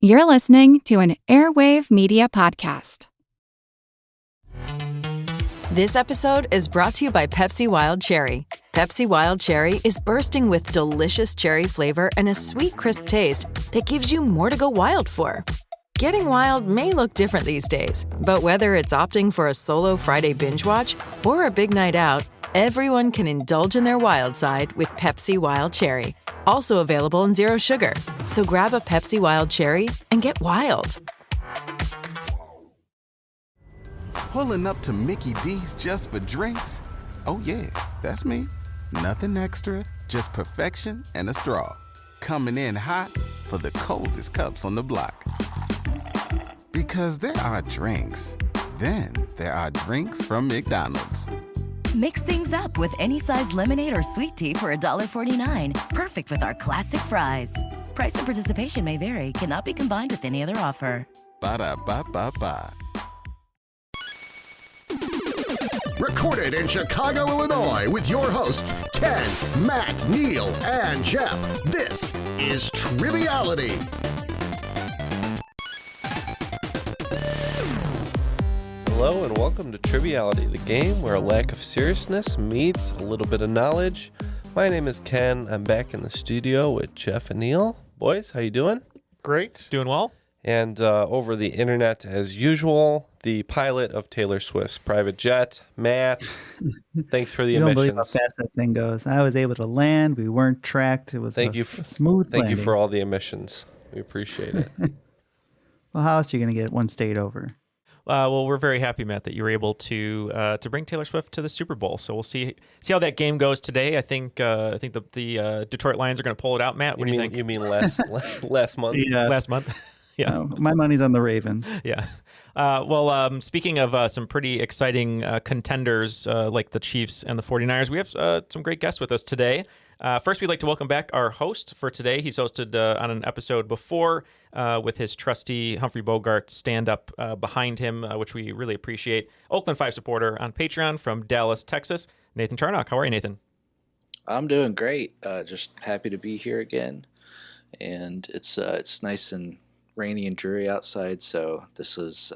You're listening to an Airwave Media podcast. This episode is brought to you by Pepsi Wild Cherry. Pepsi Wild Cherry is bursting with delicious cherry flavor and a sweet, crisp taste that gives you more to go wild for. Getting wild may look different these days, but whether it's opting for a solo Friday binge watch or a big night out, everyone can indulge in their wild side with Pepsi Wild Cherry. Also available in Zero Sugar. So grab a Pepsi Wild Cherry and get wild. Pulling up to Mickey D's just for drinks? Oh yeah, that's me. Nothing extra, just perfection and a straw. Coming in hot for the coldest cups on the block. Because there are drinks. Then there are drinks from McDonald's. Mix things up with any size lemonade or sweet tea for $1.49. Perfect with our classic fries. Price and participation may vary. Cannot be combined with any other offer. Ba-da-ba-ba-ba. Recorded in Chicago, Illinois, with your hosts, Ken, Matt, Neil, and Jeff. This is Triviality. Hello and welcome to Triviality, the game where a lack of seriousness meets a little bit of knowledge. My name is Ken. I'm back in the studio with Jeff and Neil. Boys, how you doing? Great. Doing well. And over the internet, as usual, the pilot of Taylor Swift's private jet, Matt. Thanks for the You don't believe how emissions. fast that thing goes. I was able to land. We weren't tracked. It was a smooth Thank landing. you for all the emissions. We appreciate it. Well, how else are you going to get one state over? Well, we're very happy, Matt, that you were able to bring Taylor Swift to the Super Bowl. So we'll see how that game goes today. I think the Detroit Lions are going to pull it out. Matt, what do you think? You mean last month? Yeah. Last month? Yeah. My money's on the Ravens. Yeah. Speaking of some pretty exciting contenders like the Chiefs and the 49ers, we have some great guests with us today. First, we'd like to welcome back our host for today. He's hosted on an episode before with his trusty Humphrey Bogart stand-up behind him, which we really appreciate. Oakland 5 supporter on Patreon from Dallas, Texas, Nathan Charnock. How are you, Nathan? I'm doing great. Just happy to be here again. And it's nice and rainy and dreary outside, so this is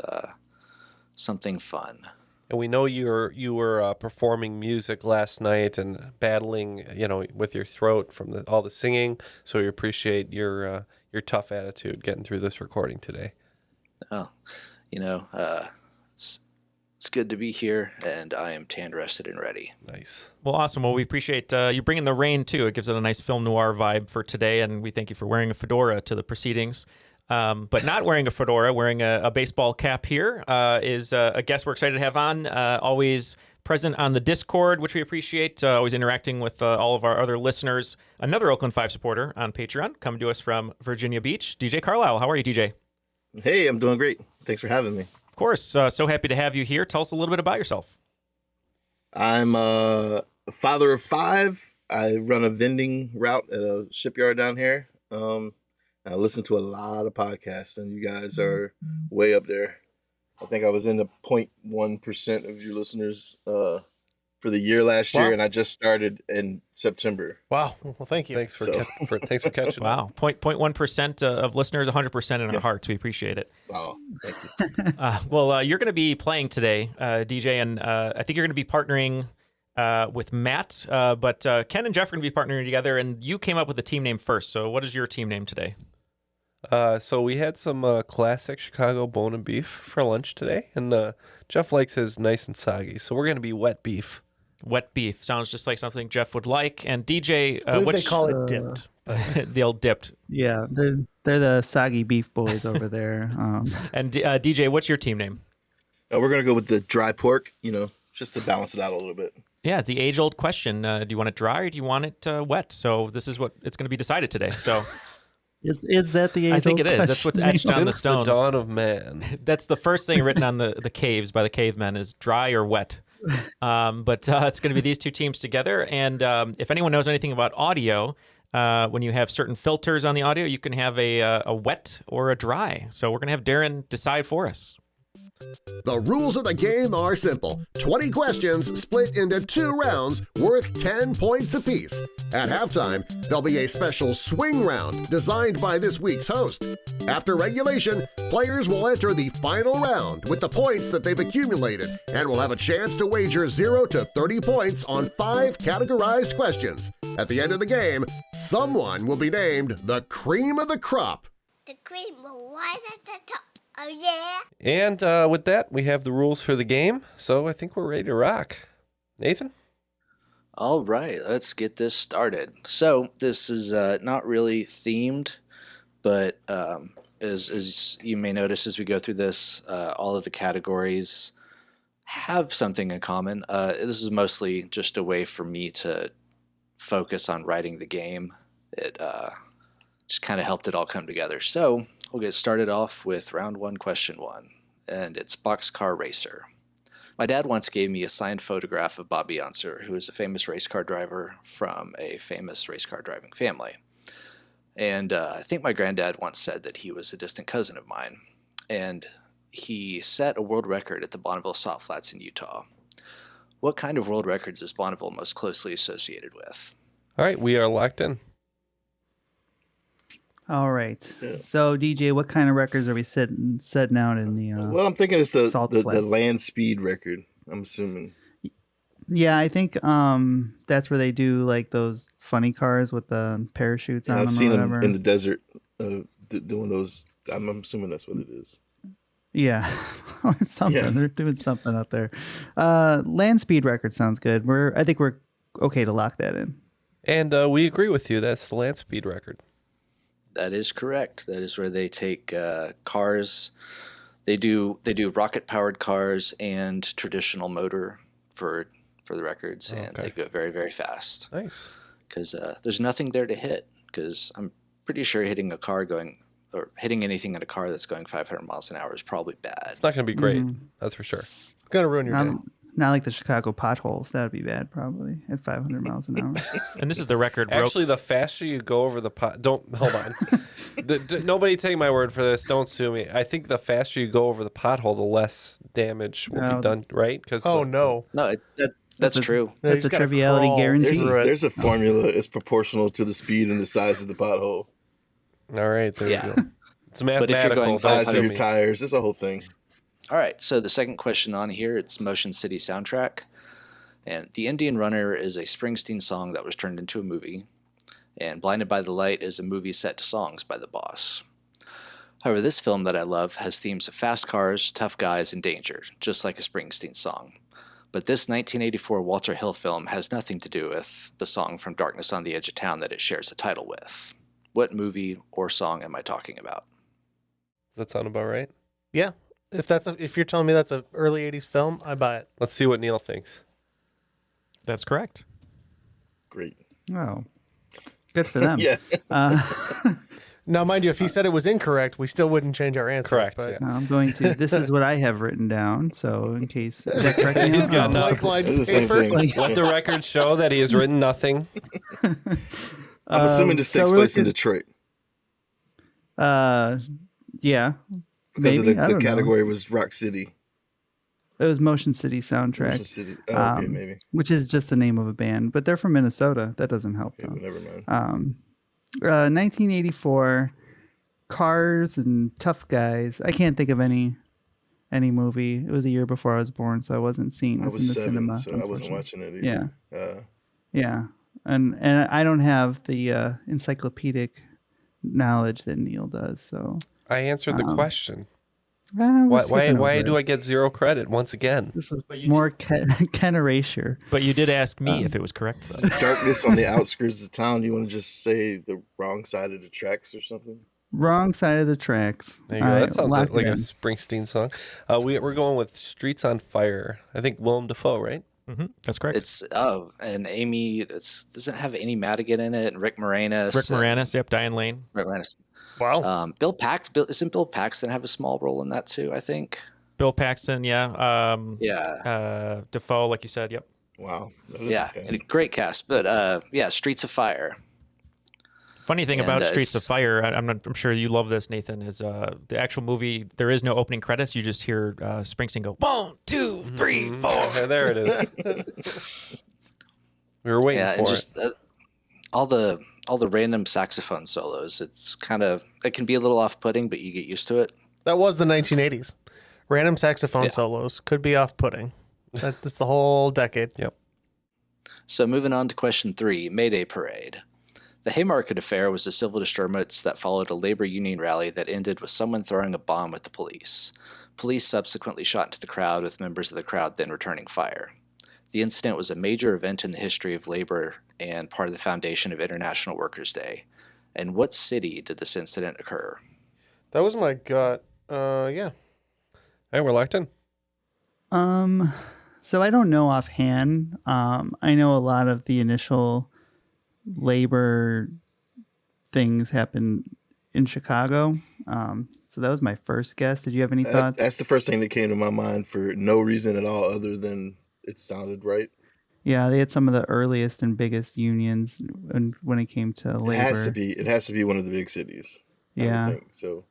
something fun. And we know you were performing music last night and battling, with your throat from all the singing. So we appreciate your tough attitude getting through this recording today. Oh, it's good to be here, and I am tan rested and ready. Nice. Well, awesome. Well, we appreciate you bringing the rain too. It gives it a nice film noir vibe for today, and we thank you for wearing a fedora to the proceedings. But not wearing a fedora, wearing a baseball cap here is a guest we're excited to have on, always present on the Discord, which we appreciate, always interacting with all of our other listeners. Another Oakland 5 supporter on Patreon, coming to us from Virginia Beach, DJ Carlile. How are you, DJ? Hey, I'm doing great. Thanks for having me. Of course. So happy to have you here. Tell us a little bit about yourself. I'm a father of 5. I run a vending route at a shipyard down here. I listen to a lot of podcasts, and you guys are way up there. I think I was in the 0.1% of your listeners for the year last year, and I just started in September. Wow. Well, thank you. Thanks for catching. Wow. 0.1% of listeners, 100% in our hearts. We appreciate it. Wow. Thank you. You're going to be playing today, DJ, and I think you're going to be partnering with Matt, but Ken and Jeff are going to be partnering together, and you came up with the team name first. So what is your team name today? So we had some classic Chicago bone and beef for lunch today, and Jeff likes his nice and soggy, so we're going to be wet beef. Wet beef sounds just like something Jeff would like. And DJ, they call it dipped. The old dipped. Yeah, they're the soggy beef boys over there. And DJ, what's your team name? We're going to go with the dry pork, just to balance it out a little bit. Yeah, the age-old question. Do you want it dry or do you want it wet? So this is what it's going to be decided today. So is that the age-old I think it is. question? That's what's etched on the stones. The dawn of man. That's the first thing written on the caves by the cavemen is dry or wet. But it's going to be these two teams together. And if anyone knows anything about audio, when you have certain filters on the audio, you can have a wet or a dry. So we're going to have Darren decide for us. The rules of the game are simple. 20 questions split into 2 rounds worth 10 points apiece. At halftime, there'll be a special swing round designed by this week's host. After regulation, players will enter the final round with the points that they've accumulated and will have a chance to wager 0 to 30 points on 5 categorized questions. At the end of the game, someone will be named the cream of the crop. The cream will rise at the top. Oh, yeah. And with that, we have the rules for the game. So I think we're ready to rock. Nathan? All right, let's get this started. So this is not really themed, but as you may notice as we go through this, all of the categories have something in common. This is mostly just a way for me to focus on writing the game. It just kind of helped it all come together. So we'll get started off with round 1, question 1, and it's Boxcar Racer. My dad once gave me a signed photograph of Bob Beyoncer, who is a famous race car driver from a famous race car driving family. And I think my granddad once said that he was a distant cousin of mine. And he set a world record at the Bonneville Salt Flats in Utah. What kind of world records is Bonneville most closely associated with? All right, we are locked in. All right. So, DJ, what kind of records are we setting out in the well, I'm thinking it's the Flats? land speed record, I'm assuming. Yeah, I think that's where they do like those funny cars with the parachutes on them. I've seen or whatever. them in the desert doing those. I'm assuming that's what it is. Yeah, something. Yeah. They're doing something out there. Land speed record sounds good. I think we're okay to lock that in. And we agree with you. That's the land speed record. That is correct. That is where they take cars. They do rocket-powered cars and traditional motor for the records, and they go very, very fast. Nice. Because there's nothing there to hit. Because I'm pretty sure hitting anything in a car that's going 500 miles an hour is probably bad. It's not going to be great. That's for sure. It's going to ruin your day. Not like the Chicago potholes. That would be bad, probably, at 500 miles an hour. And this is the record. Actually, the faster you go over the hold on. Nobody take my word for this. Don't sue me. I think the faster you go over the pothole, the less damage will be done, right? No. No, that's true. That's the triviality guarantee. There's a formula. It's proportional to the speed and the size of the pothole. All right. There you go. It's mathematical. But if you're going size of your tires, it's a whole thing. All right, so the second question on here, it's Motion City soundtrack. And The Indian Runner is a Springsteen song that was turned into a movie. And Blinded by the Light is a movie set to songs by The Boss. However, this film that I love has themes of fast cars, tough guys, and danger, just like a Springsteen song. But this 1984 Walter Hill film has nothing to do with the song from Darkness on the Edge of Town that it shares a title with. What movie or song am I talking about? Does that sound about right? Yeah. If you're telling me that's an early 80s film, I buy it. Let's see what Neil thinks. That's correct. Great. Oh, good for them. Yeah. Now, mind you, if he said it was incorrect, we still wouldn't change our answer. Correct. But Now I'm going to. This is what I have written down. So in case is that correct? He's got No. nothing. blank It's the same paper. thing. Let the record show that he has written nothing. I'm assuming this takes so place in we're Detroit. Yeah. Because Maybe. I the don't category was Rock City. know. It was Motion City soundtrack. Motion City. Oh, okay, maybe. Which is just the name of a band, but they're from Minnesota. That doesn't help Okay, though. well, never mind. 1984, Cars and Tough Guys. I can't think of any movie. It was a year before I was born, so I wasn't seeing I this was in the 7, cinema. so I wasn't watching it either. Yeah. Yeah, and I don't have the encyclopedic knowledge that Neil does. So I answered the question. we're Why skipping why over do it. I get 0 credit once again? This is more Ken erasure. But you did ask me if it was correct. So. Darkness on the outskirts of town. You want to just say the wrong side of the tracks or something? Wrong side of the tracks. There you go. All That right, sounds lock like it a in. Springsteen song. We're going with Streets on Fire. I think Willem Dafoe, right? Mm-hmm. That's correct. It's and Amy. Doesn't have Amy Madigan in it, and Rick Moranis. Yep, Diane Lane. Rick Moranis. Wow. Bill Paxton. Isn't Bill Paxton have a small role in that too? I think. Bill Paxton, yeah. Defoe, like you said, yep. Wow. Yeah, and a great cast. But Streets of Fire. Funny thing And, about Streets of it's- Fire, I'm sure you love this, Nathan, is the actual movie, there is no opening credits. You just hear Springsteen go, 1, 2, 3, 4. Yeah, there it is. We were waiting and for just it. all the random saxophone solos. It can be a little off-putting, but you get used to it. That was the 1980s. Random saxophone solos could be off-putting. That's the whole decade. Yep. So moving on to question 3, Mayday Parade. The Haymarket Affair was a civil disturbance that followed a labor union rally that ended with someone throwing a bomb at the police. Police subsequently shot into the crowd, with members of the crowd then returning fire. The incident was a major event in the history of labor and part of the foundation of International Workers' Day. In what city did this incident occur? That was my gut. Yeah. Hey, we're locked in. So I don't know offhand. I know a lot of the initial labor things happened in Chicago. So that was my first guess. Did you have any thoughts? That's the first thing that came to my mind for no reason at all other than it sounded right. Yeah, they had some of the earliest and biggest unions when it came to labor. It has to be one of the big cities. Yeah. I would think. So,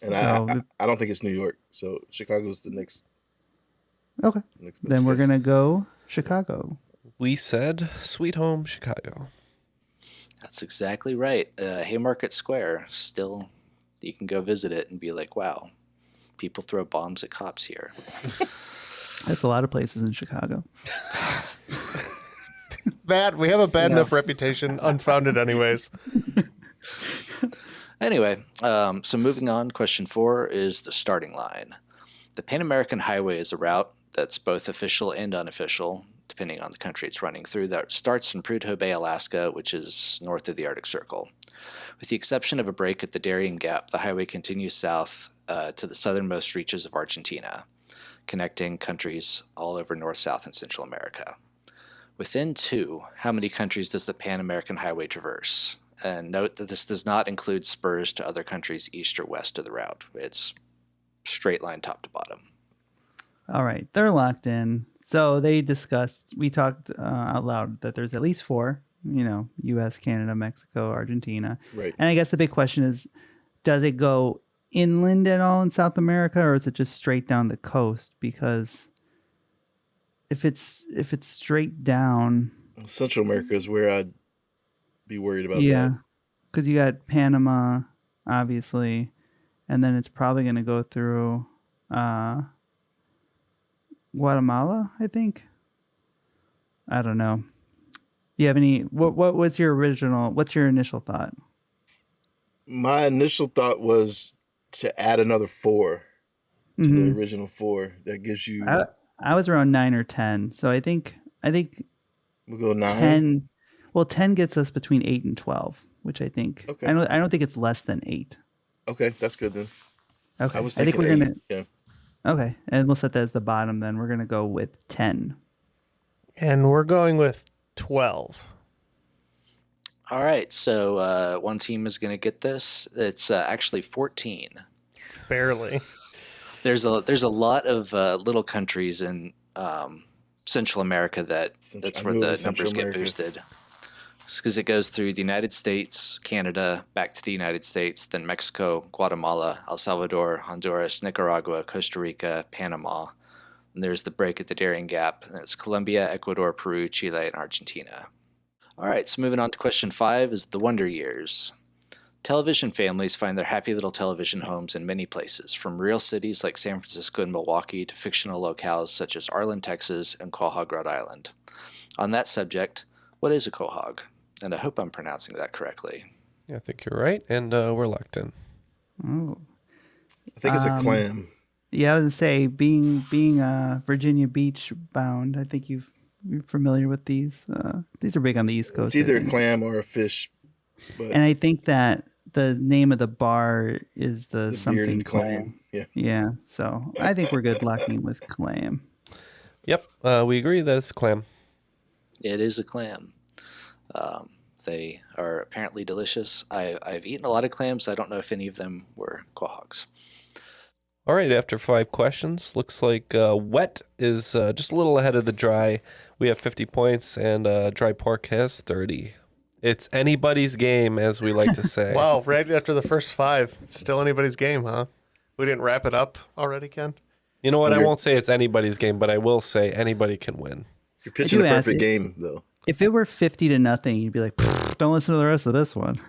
and I don't think it's New York. So Chicago's the next. Okay. Then we're going to go Chicago. We said Sweet Home Chicago. That's exactly right. Haymarket Square, still, you can go visit it and be like, wow, people throw bombs at cops here. That's a lot of places in Chicago. Bad. We have a bad enough reputation, unfounded anyways. Anyway, so moving on, question 4 is the starting line. The Pan American Highway is a route that's both official and unofficial, depending on the country it's running through, that starts in Prudhoe Bay, Alaska, which is north of the Arctic Circle. With the exception of a break at the Darien Gap, the highway continues south to the southernmost reaches of Argentina, connecting countries all over North, South, and Central America. Within 2, how many countries does the Pan American Highway traverse? And note that this does not include spurs to other countries east or west of the route. It's straight line top to bottom. All right, they're locked in. So we talked out loud that there's at least 4, U.S., Canada, Mexico, Argentina. Right. And I guess the big question is, does it go inland at all in South America, or is it just straight down the coast? Because if it's straight down, Central America is where I'd be worried about. yeah, because you got Panama, obviously, and then it's probably going to go through Guatemala, I think. I don't know. Do you have any? What's your initial thought? My initial thought was to add another 4 to the original 4. That gives you. I was around 9 or 10, so I think we'll go 9. 10. Well, 10 gets us between 8 and 12, which I think. Okay. I don't think it's less than 8. Okay, that's good then. Okay. I was think thinking we're 8. gonna. Yeah. Okay, and we'll set that as the bottom. Then we're gonna go with 10. And we're going with 12. All right, so one team is going to get this. It's actually 14. Barely. There's a lot of little countries in Central America that's where the numbers get boosted. Because it goes through the United States, Canada, back to the United States, then Mexico, Guatemala, El Salvador, Honduras, Nicaragua, Costa Rica, Panama. And there's the break at the Darien Gap. And it's Colombia, Ecuador, Peru, Chile, and Argentina. All right, so moving on to question 5 is the Wonder Years. Television families find their happy little television homes in many places, from real cities like San Francisco and Milwaukee to fictional locales such as Arlen, Texas, and Quahog, Rhode Island. On that subject, what is a quahog? And I hope I'm pronouncing that correctly. Yeah, I think you're right, and we're locked in. Oh. I think it's a clam. Yeah, I was gonna say, being Virginia Beach bound, I think you're familiar with these. These are big on the East Coast. It's either a clam or a fish. But and I think that the name of the bar is the something bearded clam. Yeah. Yeah. So I think we're good locking in with clam. Yep, we agree that it's a clam. It is a clam. They are apparently delicious. I've eaten a lot of clams. I don't know if any of them were quahogs. All right, after 5 questions, looks like wet is just a little ahead of the dry. We have 50 points, and dry pork has 30. It's anybody's game, as we like to say. Wow, right after the first 5, it's still anybody's game, huh? We didn't wrap it up already, Ken? You know what? I won't say it's anybody's game, but I will say anybody can win. You're pitching a perfect game, though. If it were 50-0, you'd be like, don't listen to the rest of this one.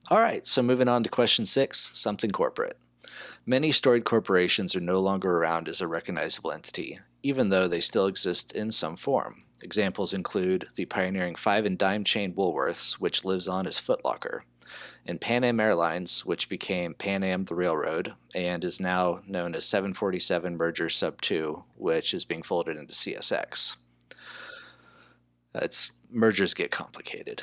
All right, so moving on to question 6, something corporate. Many storied corporations are no longer around as a recognizable entity, even though they still exist in some form. Examples include the pioneering 5 and dime chain Woolworths, which lives on as Foot Locker, and Pan Am Airlines, which became Pan Am the Railroad and is now known as 747 Merger Sub 2, which is being folded into CSX. Mergers get complicated.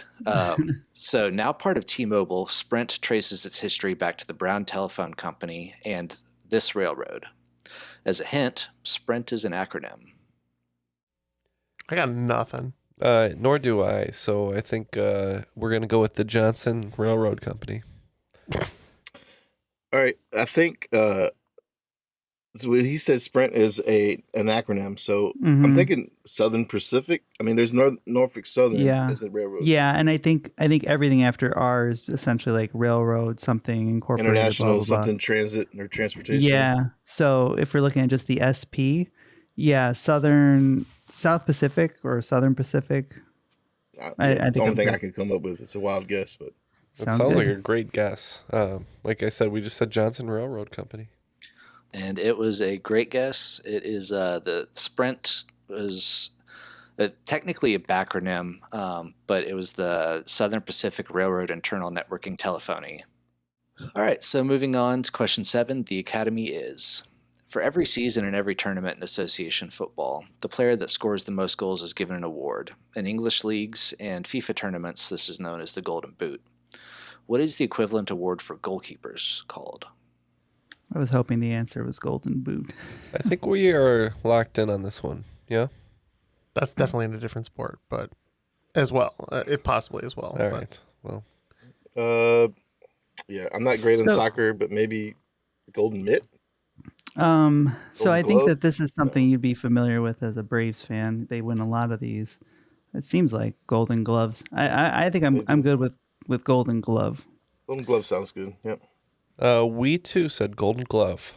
So now part of T-Mobile, Sprint traces its history back to the Brown Telephone Company and this railroad. As a hint, Sprint is an acronym. I got nothing. Nor do I. So I think we're going to go with the Johnson Railroad Company. All right. I think so he says Sprint is an acronym. So I'm thinking Southern Pacific. I mean, there's Norfolk Southern as a railroad. Yeah, and I think everything after R is essentially like railroad, something incorporated. International, blah, blah, blah. something transit or transportation. Yeah. So if we're looking at just the SP, South Pacific or Southern Pacific. I It's think the only I'm thing good. I could come up with. It's a wild guess, but It Sounds sounds good. like a great guess. Like I said, we just said Johnson Railroad Company. And it was a great guess. It is the Sprint was technically a backronym, but it was the Southern Pacific Railroad Internal Networking Telephony. All right, so moving on to question 7, the Academy is. For every season and every tournament in association football, the player that scores the most goals is given an award. In English leagues and FIFA tournaments, this is known as the Golden Boot. What is the equivalent award for goalkeepers called? I was hoping the answer was Golden Boot. I think we are locked in on this one. Yeah? That's definitely in a different sport, but as well, if possibly as well. All right. Well, yeah, I'm not great in soccer, but maybe Golden Mitt. So I think Glove? that this is something you'd be familiar with as a Braves fan. They win a lot of these. It seems like Golden Gloves. I think I'm good with Golden Glove. Golden Glove sounds good. Yep. we too said Golden Glove.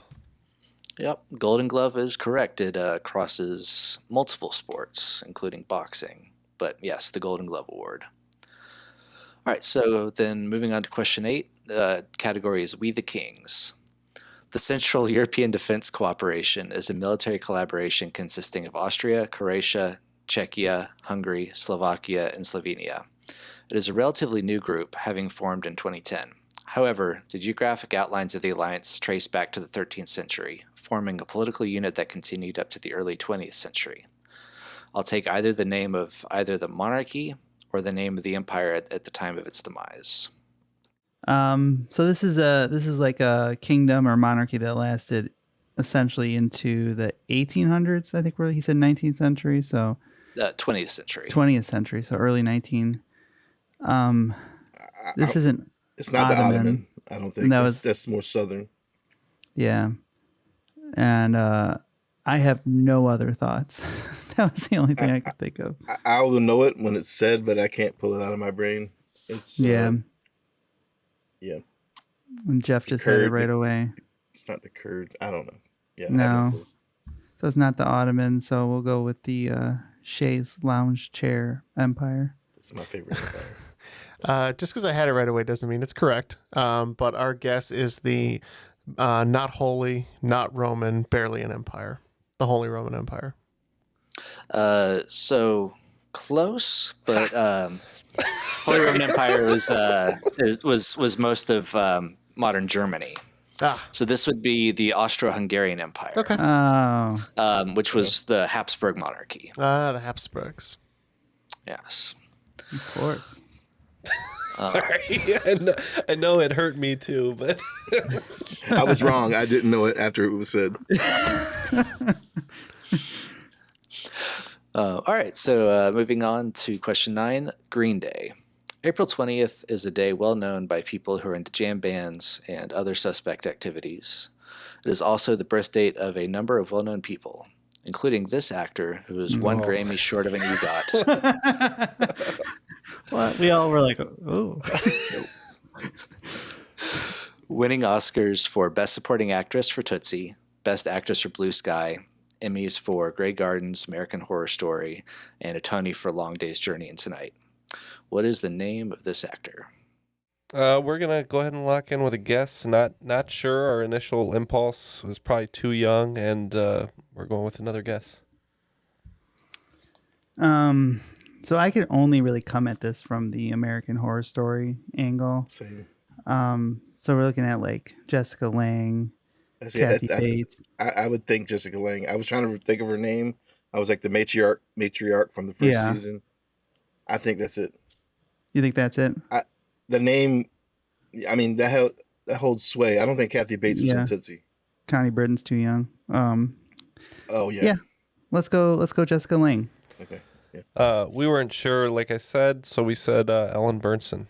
Yep, Golden Glove is correct. It crosses multiple sports, including boxing. But yes, the Golden Glove Award. All right, so then moving on to question 8, category is We the Kings. The Central European Defense Cooperation is a military collaboration consisting of Austria, Croatia, Czechia, Hungary, Slovakia, and Slovenia. It is a relatively new group, having formed in 2010. However, the geographic outlines of the alliance trace back to the 13th century, forming a political unit that continued up to the early 20th century. I'll take either the name of either the monarchy or the name of the empire at the time of its demise. So this is like a kingdom or monarchy that lasted essentially into the 1800s. I think he said 19th century. So 20th century. 20th century. So early 19. This isn't. It's not the Ottoman. I don't think that's more southern. Yeah, and I have no other thoughts. That was the only thing I could think of. I will know it when it's said, but I can't pull it out of my brain. It's yeah. And Jeff just had it Kurd, right away. It's not the Kurd. I don't know. Yeah. No. So it's not the Ottoman. So we'll go with the Chaise Lounge Chair Empire. It's my favorite empire. Just because I had it right away doesn't mean it's correct. But our guess is the not holy, not Roman, barely an empire. The Holy Roman Empire. So close, but Holy Roman Empire was most of modern Germany. So this would be the Austro-Hungarian Empire. Okay. Which was the Habsburg monarchy. The Habsburgs. Yes. Of course. Sorry, I know it hurt me too, but I was wrong. I didn't know it after it was said. All right, so moving on to question 9, Green Day. April 20th is a day well known by people who are into jam bands and other suspect activities. It is also the birth date of a number of well-known people. including this actor who is one Grammy short of an EGOT. Well, we all were like, oh. Winning Oscars for Best Supporting Actress for Tootsie, Best Actress for Blue Sky, Emmys for Grey Gardens, American Horror Story, and a Tony for Long Day's Journey into Night. What is the name of this actor? We're gonna go ahead and lock in with a guess. Not sure. Our initial impulse was probably too young, and we're going with another guess. So I could only really come at this from the American Horror Story angle. Same. So we're looking at like Jessica Lange, Kathy Bates. I would think Jessica Lange. I was trying to think of her name. I was like the matriarch from the first season. I think that's it. You think that's it? The name, I mean, that holds sway. I don't think Kathy Bates was in Tootsie. Connie Britton's too young. Oh yeah. Yeah. Let's go Jessica Lange. Okay. Yeah. We weren't sure, like I said, so we said Ellen Bernstein.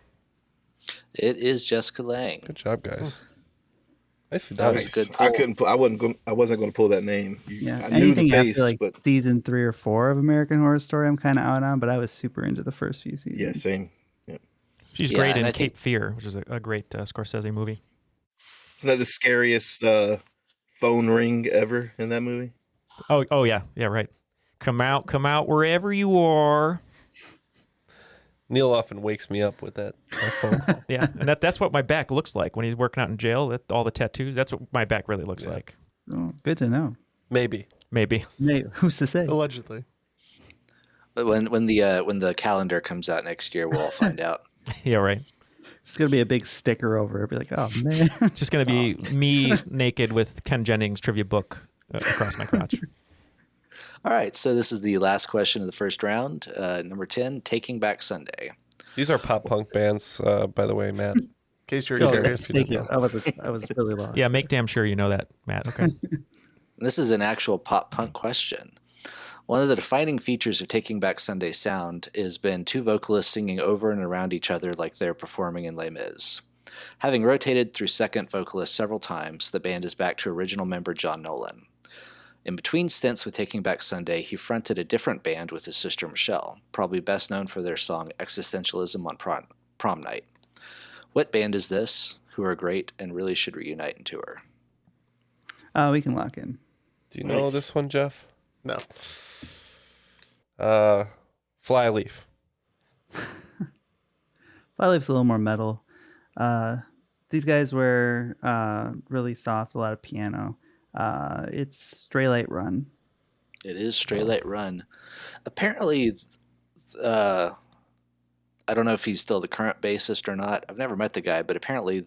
It is Jessica Lange. Good job, guys. Nicely That done. was a good pull. I wasn't going to pull that name. Yeah. I knew the Anything face, after like but season 3 or 4 of American Horror Story, I'm kind of out on. But I was super into the first few seasons. yeah, same. Yeah. She's great in Cape Fear, which is a great Scorsese movie. Isn't that the scariest phone ring ever in that movie? Oh yeah, right. Come out wherever you are. Neil often wakes me up with that phone call. Yeah, and that's what my back looks like when he's working out in jail. All the tattoos. That's what my back really looks like. Oh, good to know. Maybe. Who's to say? Allegedly. But when the calendar comes out next year, we'll all find out. Yeah, right. There's gonna be a big sticker over it. Be like, oh man. It's just gonna be me naked with Ken Jennings' trivia book across my crotch. All right, so this is the last question of the first round. Number 10, Taking Back Sunday. These are pop punk bands, by the way, Matt. In case you're curious. Thank you. I was really lost. Yeah, make damn sure you know that, Matt. Okay. This is an actual pop punk question. One of the defining features of Taking Back Sunday's sound has been two vocalists singing over and around each other like they're performing in Les Mis. Having rotated through second vocalists several times, the band is back to original member John Nolan. In between stints with Taking Back Sunday, he fronted a different band with his sister Michelle, probably best known for their song Existentialism on Prom Night. What band is this, who are great and really should reunite and tour? We can lock in. Do you know this one, Jeff? No. Flyleaf. Flyleaf's a little more metal. These guys were really soft, a lot of piano. It's Stray Light Run. It is Stray Light Run. Apparently, I don't know if he's still the current bassist or not. I've never met the guy, but apparently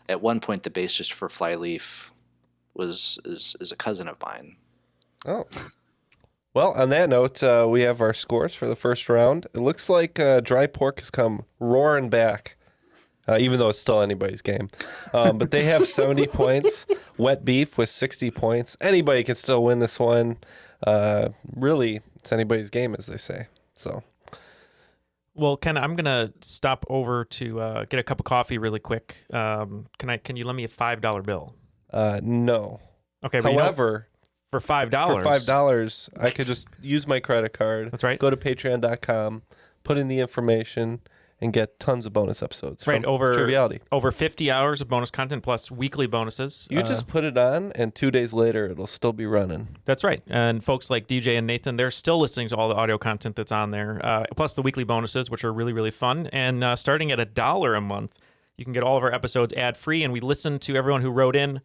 at one point the bassist for Flyleaf is a cousin of mine. Oh. Well, on that note, we have our scores for the first round. It looks like Dry Pork has come roaring back. Even though it's still anybody's game. But they have 70 points. Wet Beef with 60 points. Anybody can still win this one. Really, it's anybody's game, as they say. So, well, Ken, I'm gonna stop over to get a cup of coffee really quick. Can you lend me a $5 bill? No. Okay, but however, for $5, I could just use my credit card. That's right. Go to patreon.com, put in the information, and get tons of bonus episodes. Right, from Triviality. Over 50 hours of bonus content plus weekly bonuses. You just put it on, and 2 days later, it'll still be running. That's right. And folks like DJ and Nathan, they're still listening to all the audio content that's on there, plus the weekly bonuses, which are really, really fun. And starting at $1 a month, you can get all of our episodes ad-free, and we listen to everyone who wrote in.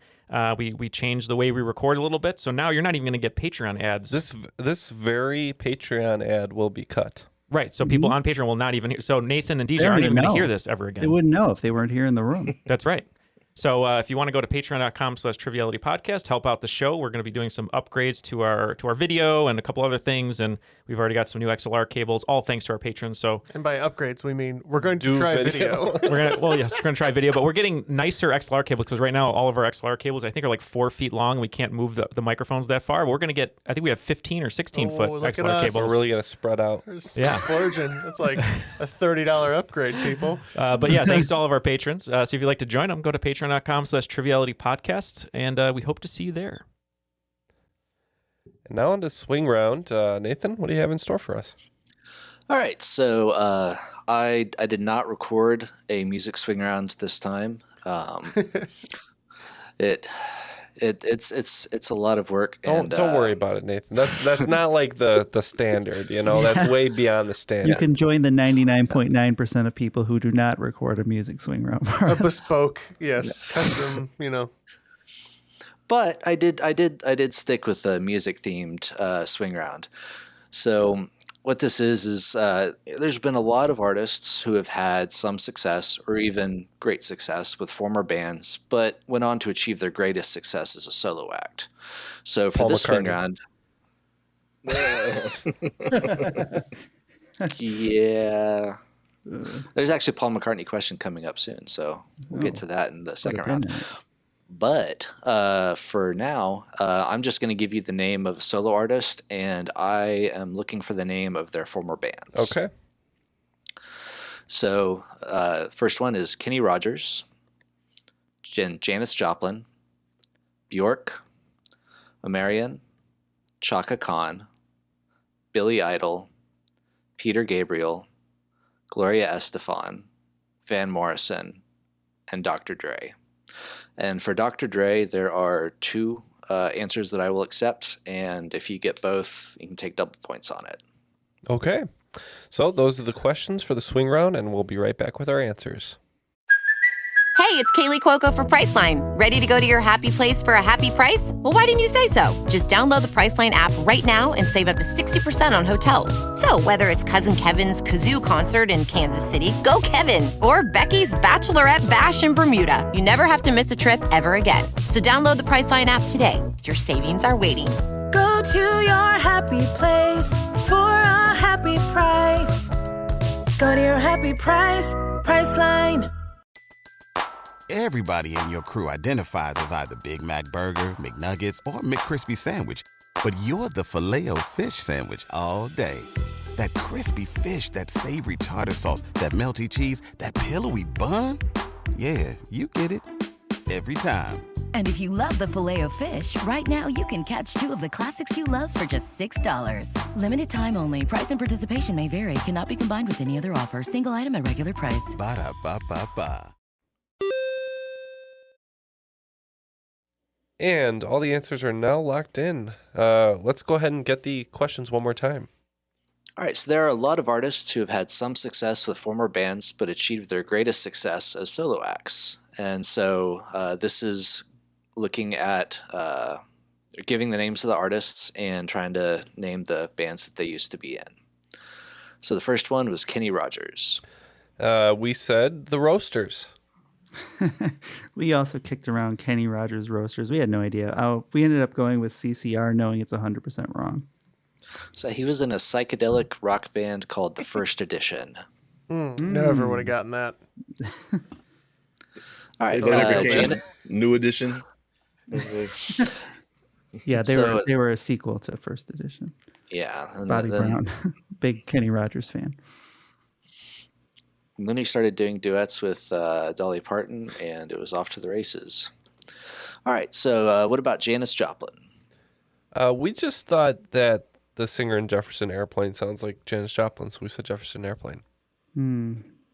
We changed the way we record a little bit, so now you're not even going to get Patreon ads. This very Patreon ad will be cut. Right, so people on Patreon will not even hear. So Nathan and DJ aren't even going to hear this ever again. They wouldn't know if they weren't here in the room. That's right. So if you want to go to patreon.com/trivialitypodcast, help out the show. We're going to be doing some upgrades to our video and a couple other things, and we've already got some new XLR cables, all thanks to our patrons. So, and by upgrades, we mean we're going to try video. We're going to try video, but we're getting nicer XLR cables because right now all of our XLR cables I think are like 4 feet long. We can't move the microphones that far. We're going to get, I think we have 15 or 16 foot XLR cables. We're really going to spread out. Yeah, splurging. It's like a $30 upgrade, people. But yeah, thanks to all of our patrons. So if you'd like to join them, go to patreon.com/trivialitypodcast, and we hope to see you there. Now on to swing round. Nathan, what do you have in store for us? All right, so I did not record a music swing round this time. It's a lot of work. Don't worry about it, Nathan. That's not like the standard. That's way beyond the standard. You can join the 99.9% of people who do not record a music swing round. A bespoke, yes, custom. But I did stick with the music themed swing round. So what this is there's been a lot of artists who have had some success or even great success with former bands, but went on to achieve their greatest success as a solo act. So for Paul this swing McCartney. round, yeah, there's actually a Paul McCartney question coming up soon, so we'll get to that in the second round. But for now, I'm just going to give you the name of a solo artist, and I am looking for the name of their former bands. Okay. So first one is Kenny Rogers, Janis Joplin, Bjork, Marion, Chaka Khan, Billy Idol, Peter Gabriel, Gloria Estefan, Van Morrison, and Dr. Dre. And for Dr. Dre, there are two answers that I will accept, and if you get both, you can take double points on it. Okay. So those are the questions for the swing round, and we'll be right back with our answers. Hey, it's Kaylee Cuoco for Priceline. Ready to go to your happy place for a happy price? Well, why didn't you say so? Just download the Priceline app right now and save up to 60% on hotels. So whether it's Cousin Kevin's Kazoo Concert in Kansas City, go Kevin, or Becky's Bachelorette Bash in Bermuda, you never have to miss a trip ever again. So download the Priceline app today. Your savings are waiting. Go to your happy place for a happy price. Go to your happy price, Priceline. Everybody in your crew identifies as either Big Mac Burger, McNuggets, or McCrispy Sandwich. But you're the Filet-O-Fish Sandwich all day. That crispy fish, that savory tartar sauce, that melty cheese, that pillowy bun. Yeah, you get it. Every time. And if you love the Filet-O-Fish, right now you can catch two of the classics you love for just $6. Limited time only. Price and participation may vary. Cannot be combined with any other offer. Single item at regular price. Ba-da-ba-ba-ba. And all the answers are now locked in. Let's go ahead and get the questions one more time. All right, so there are a lot of artists who have had some success with former bands, but achieved their greatest success as solo acts. And so this is looking at giving the names of the artists and trying to name the bands that they used to be in. So the first one was Kenny Rogers. We said the Roasters. We also kicked around Kenny Rogers Roasters. We had no idea. We ended up going with CCR, knowing it's 100% wrong. So he was in a psychedelic rock band called The First Edition. Never would have gotten that. All right, New Edition. Yeah, they were a sequel to First Edition. Yeah, and Bobby Brown, big Kenny Rogers fan. And then he started doing duets with Dolly Parton, and it was off to the races. All right, so what about Janis Joplin? We just thought that the singer in Jefferson Airplane sounds like Janis Joplin, so we said Jefferson Airplane.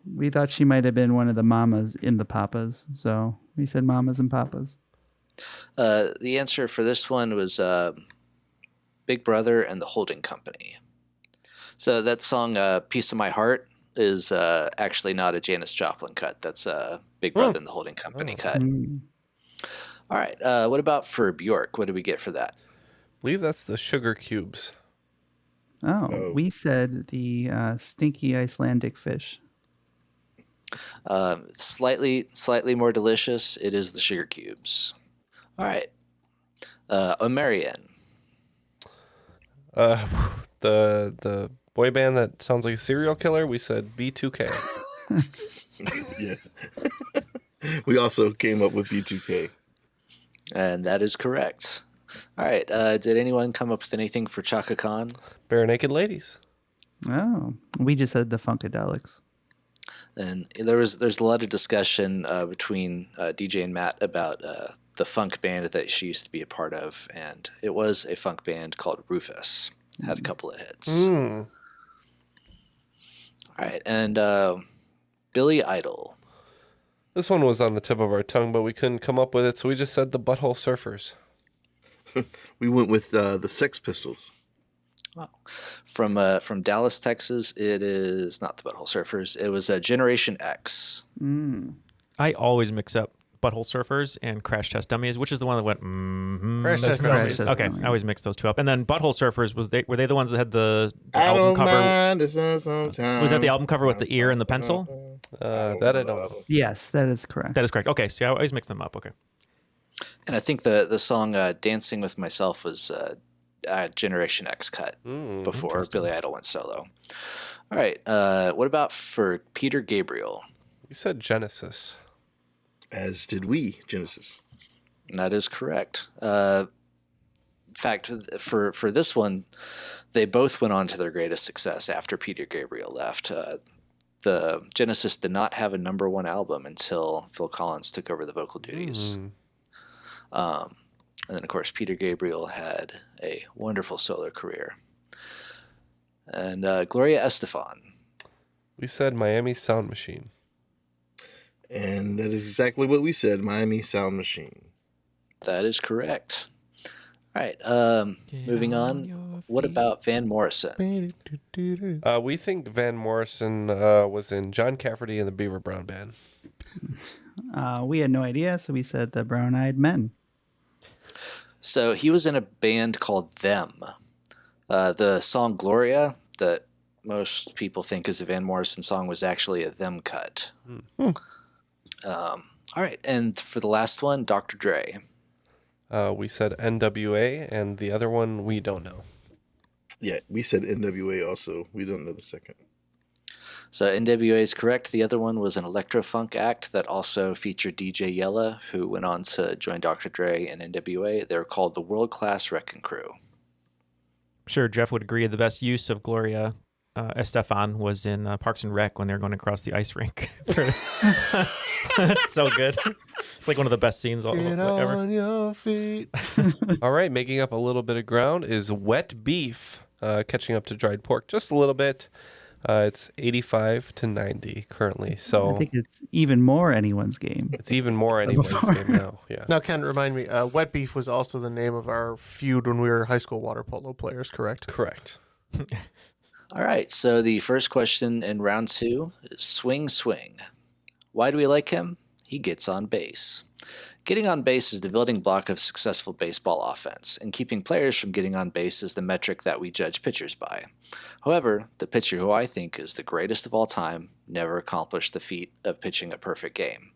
We thought she might have been one of the mamas in the papas, so we said mamas and papas. The answer for this one was Big Brother and the Holding Company. So that song, Piece of My Heart, is actually not a Janis Joplin cut. That's a Big Brother and the Holding Company cut. All right. What about for Bjork? What did we get for that? I believe that's the Sugar Cubes. Oh. We said the stinky Icelandic fish. Slightly more delicious. It is the Sugar Cubes. All right. Omarion. The boy band that sounds like a serial killer. We said B2K. Yes. We also came up with B2K. And that is correct. All right. Did anyone come up with anything for Chaka Khan? Bare Naked Ladies. Oh, we just said the Funkadelics. And there's a lot of discussion between DJ and Matt about the funk band that she used to be a part of, and it was a funk band called Rufus. Had a couple of hits. All right, and Billy Idol. This one was on the tip of our tongue, but we couldn't come up with it, so we just said the Butthole Surfers. We went with the Sex Pistols. Wow. From Dallas, Texas, it is not the Butthole Surfers. It was Generation X. I always mix up Butthole Surfers and Crash Test Dummies, which is the one that went. Crash Test Dummies. Okay, I always mix those two up. And then Butthole Surfers were they the ones that had the I album don't cover? mind sometimes. Was that the album cover with the ear and the pencil? That I don't know. Yes, that is correct. That is correct. Okay, so I always mix them up. Okay. And I think the song Dancing with Myself was Generation X cut before Billy Idol went solo. All right. What about for Peter Gabriel? You said Genesis. As did we, Genesis. That is correct. In fact, for this one, they both went on to their greatest success after Peter Gabriel left. The Genesis did not have a number one album until Phil Collins took over the vocal duties. And then, of course, Peter Gabriel had a wonderful solo career. And Gloria Estefan. We said Miami Sound Machine. And that is exactly what we said, Miami Sound Machine. That is correct. All right, moving on. What about Van Morrison? We think Van Morrison was in John Cafferty and the Beaver Brown Band. We had no idea, so we said the Brown Eyed Men. So he was in a band called Them. The song Gloria, that most people think is a Van Morrison song, was actually a Them cut. All right, and for the last one, Dr. Dre. We said NWA, and the other one we don't know. Yeah, we said NWA also. We don't know the second. So NWA is correct. The other one was an electro-funk act that also featured DJ Yella, who went on to join Dr. Dre and NWA. They're called the World Class Wrecking Crew. Sure, Jeff would agree. The best use of Gloria Estefan was in Parks and Rec when they were going across the ice rink. That's so good. It's like one of the best scenes Get ever. on your feet. All right, making up a little bit of ground is Wet Beef, catching up to Dried Pork just a little bit. It's 85-90 currently. So I think it's even more anyone's game. It's even more anyone's game now. Yeah. Now, Ken, remind me, Wet Beef was also the name of our feud when we were high school water polo players, correct? Correct. All right, so the first question in round 2 is Swing Swing. Why do we like him? He gets on base. Getting on base is the building block of successful baseball offense, and keeping players from getting on base is the metric that we judge pitchers by. However, the pitcher who I think is the greatest of all time never accomplished the feat of pitching a perfect game.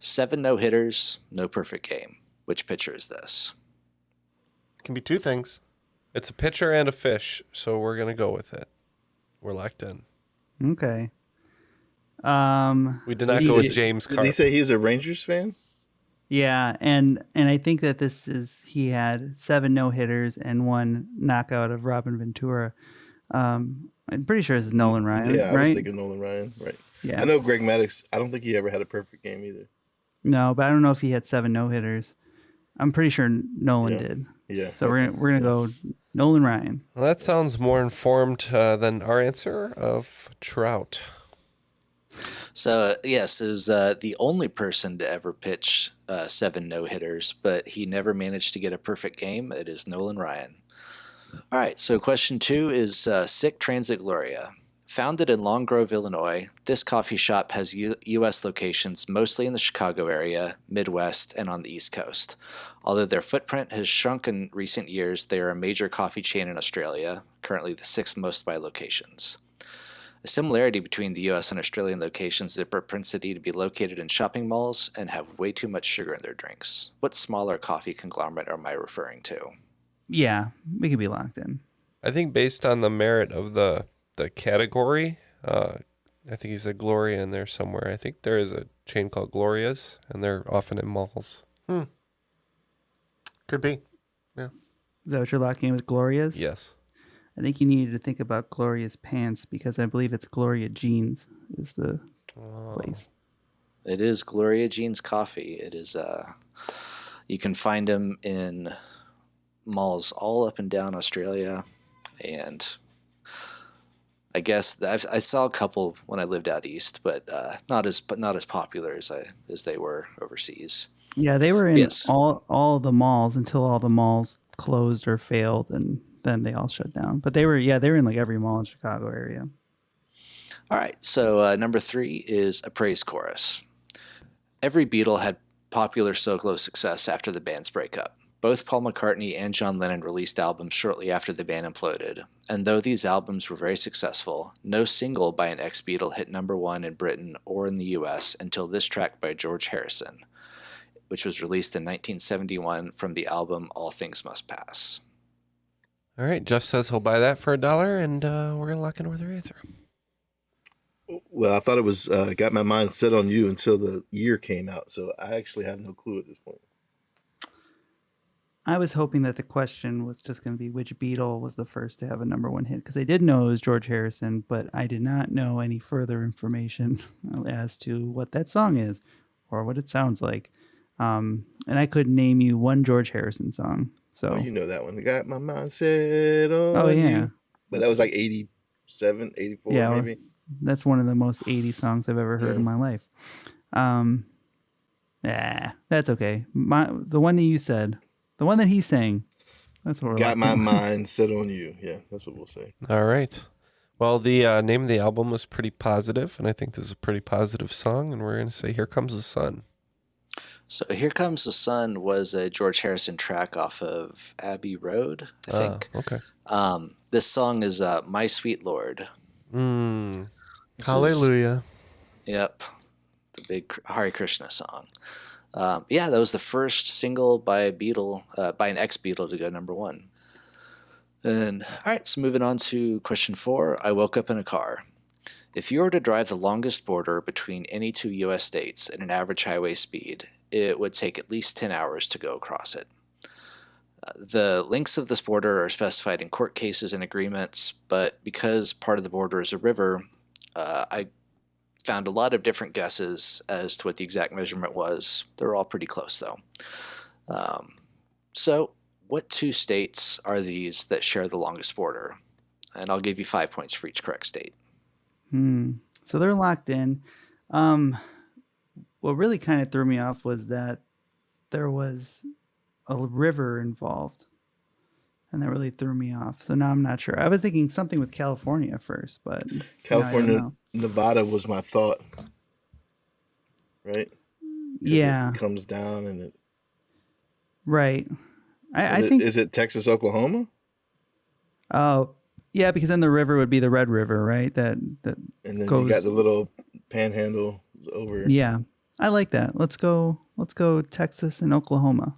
7 no-hitters, no perfect game. Which pitcher is this? It can be two things. It's a pitcher and a fish, so we're going to go with it. We're locked in. Okay. We did not go with James Carr. Did he say he was a Rangers fan? Yeah, and I think that he had 7 no-hitters and 1 knockout of Robin Ventura. I'm pretty sure this is Nolan Ryan, Yeah, I right? was thinking Nolan Ryan, right. Yeah. I know Greg Maddux, I don't think he ever had a perfect game either. No, but I don't know if he had 7 no-hitters. I'm pretty sure Nolan did. Yeah. So we're gonna go Nolan Ryan. Well, that sounds more informed than our answer of Trout. So, yes, it was the only person to ever pitch 7 no-hitters, but he never managed to get a perfect game. It is Nolan Ryan. All right, so question 2 is Sick Transit Gloria. Founded in Long Grove, Illinois, this coffee shop has U.S. locations mostly in the Chicago area, Midwest, and on the East Coast. Although their footprint has shrunk in recent years, they are a major coffee chain in Australia, currently the 6th most by locations. A similarity between the U.S. and Australian locations is their propensity to be located in shopping malls and have way too much sugar in their drinks. What smaller coffee conglomerate am I referring to? Yeah, we could be locked in. I think based on the merit of the category, I think he said Gloria in there somewhere. I think there is a chain called Gloria's, and they're often in malls. Could be. Yeah. Is that what you're locking in with Gloria's? Yes. I think you needed to think about Gloria's pants because I believe it's Gloria Jeans is the place. It is Gloria Jean's Coffee. It is, You can find them in malls all up and down Australia, and I guess I saw a couple when I lived out east, but not as popular as they were overseas. Yeah, they were in Yes. all the malls until all the malls closed or failed, and then they all shut down. But they were in like every mall in Chicago area. All right, so number 3 is a praise chorus. Every Beatle had popular solo success after the band's breakup. Both Paul McCartney and John Lennon released albums shortly after the band imploded, and though these albums were very successful, no single by an ex-Beatle hit number 1 in Britain or in the US until this track by George Harrison, which was released in 1971 from the album All Things Must Pass. All right, Jeff says he'll buy that for $1, and we're going to lock in with their answer. Well, I thought it was Got My Mind Set on You until the year came out, so I actually have no clue at this point. I was hoping that the question was just going to be which Beatle was the first to have a number 1 hit, because I did know it was George Harrison, but I did not know any further information as to what that song is or what it sounds like. And I could name you one George Harrison song. So you know that one. Got My Mind Set on You. But that was like 87, 84 maybe. That's one of the most 80s songs I've ever heard in my life. That's okay. The one that you said, the one that he sang, that's what we're Got My Mind Set on You. Yeah, that's what we'll say. All right. Well, the name of the album was pretty positive, and I think this is a pretty positive song, and we're going to say Here Comes the Sun. So Here Comes the Sun was a George Harrison track off of Abbey Road, I think. Okay. This song is My Sweet Lord. Hallelujah. Yep. The big Hare Krishna song. That was the first single by an ex-Beatle to go number 1. And all right, so moving on to question 4. I woke up in a car. If you were to drive the longest border between any 2 U.S. states at an average highway speed, it would take at least 10 hours to go across it. The lengths of this border are specified in court cases and agreements, but because part of the border is a river, I found a lot of different guesses as to what the exact measurement was. They're all pretty close, though. So what 2 states are these that share the longest border? And I'll give you 5 points for each correct state. So they're locked in. What really kind of threw me off was that there was a river involved, and that really threw me off. So now I'm not sure. I was thinking something with California first, but California, Nevada was my thought. Right? Yeah. It comes down and it. Right. I think. Is it Texas, Oklahoma? Oh, yeah, because then the river would be the Red River, right? And then you got the little panhandle over. Yeah. I like that. Let's go Texas and Oklahoma.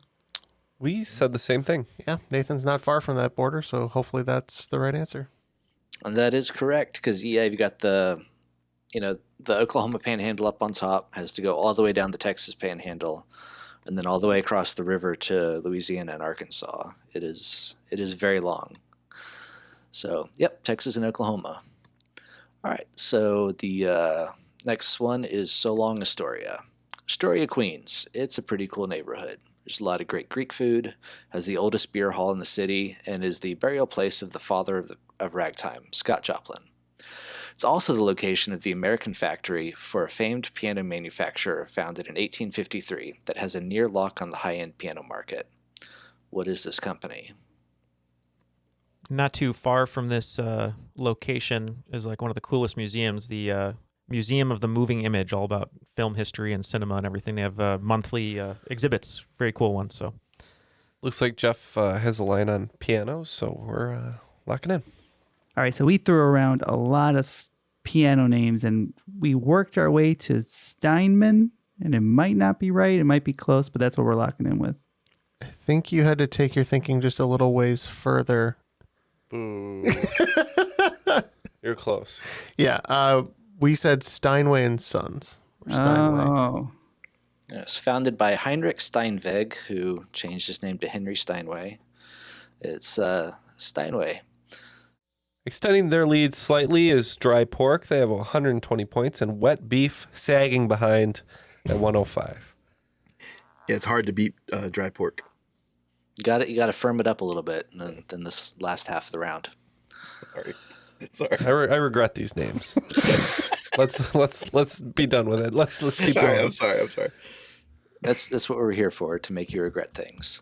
We said the same thing. Yeah, Nathan's not far from that border, so hopefully that's the right answer. And that is correct, because you've got the Oklahoma Panhandle up on top, has to go all the way down the Texas Panhandle, and then all the way across the river to Louisiana and Arkansas. It is very long. So, yep, Texas and Oklahoma. All right, so the next one is So Long Astoria. Astoria, Queens. It's a pretty cool neighborhood. There's a lot of great Greek food, has the oldest beer hall in the city, and is the burial place of the father of ragtime, Scott Joplin. It's also the location of the American factory for a famed piano manufacturer founded in 1853 that has a near lock on the high-end piano market. What is this company? Not too far from this location is like one of the coolest museums, the Museum of the Moving Image, all about film history and cinema and everything. They have monthly exhibits, very cool ones. So, looks like Jeff has a line on piano, so we're locking in. All right, so we threw around a lot of piano names, and we worked our way to Steinman, and it might not be right, it might be close, but that's what we're locking in with. I think you had to take your thinking just a little ways further. Boo. You're close. Yeah, we said Steinway and Sons. Oh. It's founded by Heinrich Steinweg, who changed his name to Henry Steinway. It's Steinway. Extending their lead slightly is Dry Pork. They have 120 points, and Wet Beef sagging behind at 105. Yeah, it's hard to beat dry pork. You got to firm it up a little bit than this last half of the round. Sorry. I regret these names. let's be done with it. Let's keep going. I'm sorry. That's what we're here for, to make you regret things.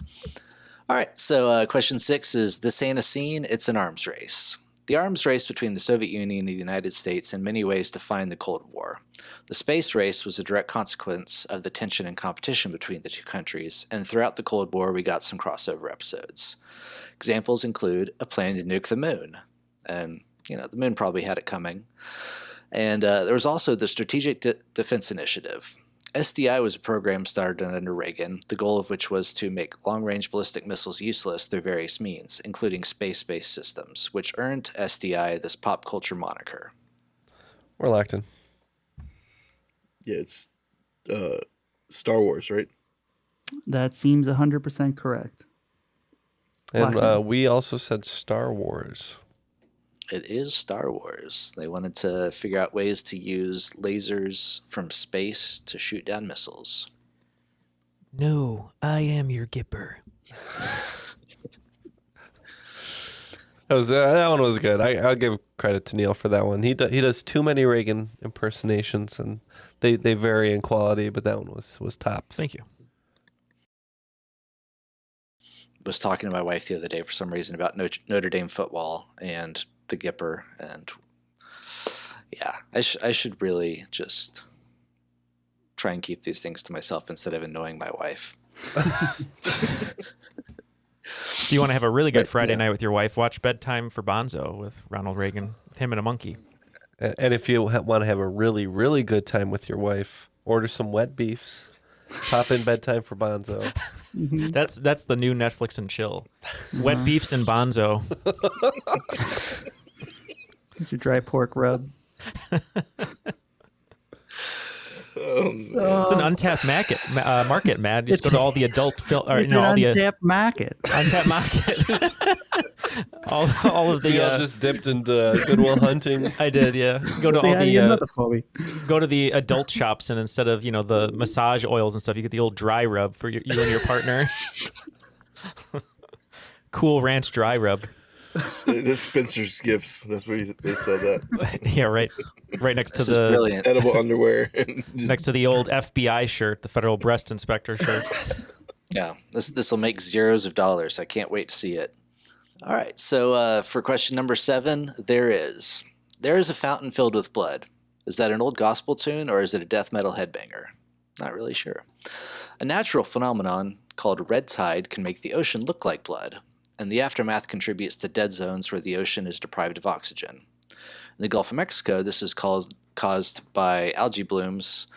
All right, so question 6 is, this ain't a scene, it's an arms race. The arms race between the Soviet Union and the United States in many ways defined the Cold War. The space race was a direct consequence of the tension and competition between the two countries, and throughout the Cold War we got some crossover episodes. Examples include a plan to nuke the moon, and the moon probably had it coming. And there was also the Strategic Defense Initiative. SDI was a program started under Reagan, the goal of which was to make long-range ballistic missiles useless through various means, including space-based systems, which earned SDI this pop culture moniker. We're locked in. Yeah, it's Star Wars, right? That seems 100% correct. And we also said Star Wars. It is Star Wars. They wanted to figure out ways to use lasers from space to shoot down missiles. No, I am your Gipper. That one was good. I'll give credit to Neil for that one. He does too many Reagan impersonations, and they vary in quality, but that one was tops. Thank you. Was talking to my wife the other day for some reason about Notre Dame football and the Gipper, and yeah, I should really just try and keep these things to myself instead of annoying my wife. If you want to have a really good Friday night with your wife, watch Bedtime for Bonzo with Ronald Reagan, with him and a monkey. And if you want to have a really, really good time with your wife, order some wet beefs, pop in Bedtime for Bonzo. That's the new Netflix and chill. Wet beefs and Bonzo. Get your dry pork rub. It's an untapped market, Matt. Just go to all the adult It's an untapped market. Untapped market. all of the just dipped into Goodwill Hunting. I did, yeah. Go to the adult shops, and instead of the massage oils and stuff, you get the old dry rub for you and your partner. Cool Ranch dry rub. This Spencer's Gifts. That's where they sell that. Yeah, right next to the brilliant. Edible underwear. Next to the old FBI shirt, the Federal Breast Inspector shirt. Yeah, this will make zeros of dollars. I can't wait to see it. All right, so for question number 7, there is a fountain filled with blood. Is that an old gospel tune, or is it a death metal headbanger? Not really sure. A natural phenomenon called red tide can make the ocean look like blood, and the aftermath contributes to dead zones where the ocean is deprived of oxygen. In the Gulf of Mexico, this is caused by algae blooms,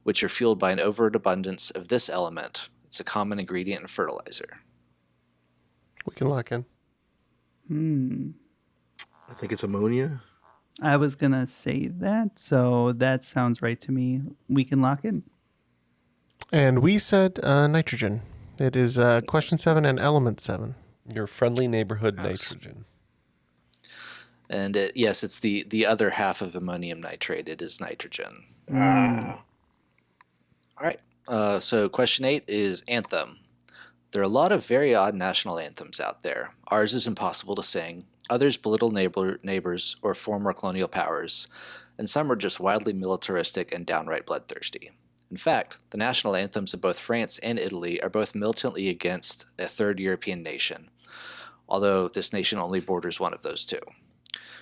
which are fueled by an overabundance of this element. It's a common ingredient in fertilizer. We can lock in. I think it's ammonia. I was going to say that, so that sounds right to me. We can lock in. And we said nitrogen. It is question 7 and element 7. Your friendly neighborhood nitrogen. And it's the other half of ammonium nitrate. It is nitrogen. Ah. All right. So question 8 is anthem. There are a lot of very odd national anthems out there. Ours is impossible to sing. Others belittle neighbors or former colonial powers. And some are just wildly militaristic and downright bloodthirsty. In fact, the national anthems of both France and Italy are both militantly against a third European nation, although this nation only borders one of those two.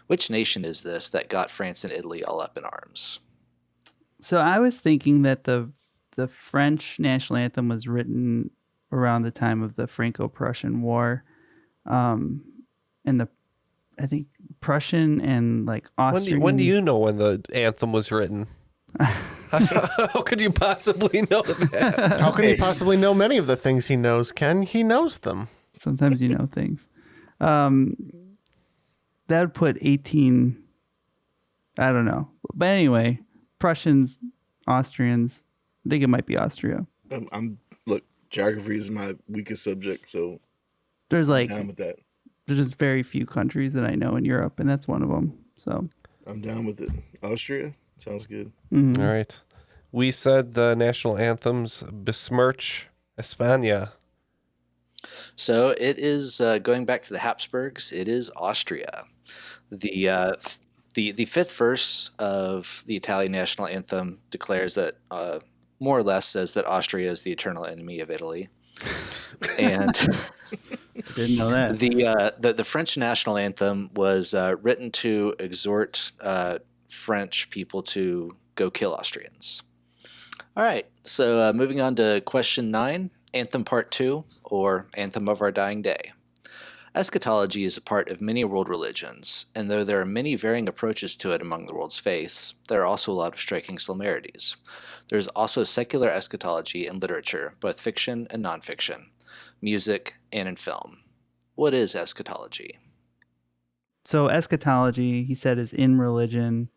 Which nation is this that got France and Italy all up in arms? So I was thinking that the French national anthem was written around the time of the Franco-Prussian War, and I think Prussian and like Austrian. When do you know when the anthem was written? How could you possibly know that? How can he possibly know many of the things he knows, Ken? He knows them. Sometimes you know things. That would put 18. I don't know. But anyway, Prussians, Austrians. I think it might be Austria. Look, geography is my weakest subject, so there's I'm down with that. There's just very few countries that I know in Europe, and that's one of them. So I'm down with it. Austria sounds good. Mm-hmm. All right. We said the national anthems besmirch España. So it is going back to the Habsburgs. It is Austria. The fifth verse of the Italian national anthem declares that, more or less, says that Austria is the eternal enemy of Italy. And Didn't know that. The French national anthem was written to exhort French people to go kill Austrians. All right, so moving on to question 9, Anthem Part 2, or Anthem of Our Dying Day. Eschatology is a part of many world religions, and though there are many varying approaches to it among the world's faiths, there are also a lot of striking similarities. There is also secular eschatology in literature, both fiction and nonfiction, music, and in film. What is eschatology? So eschatology, he said, is in religion.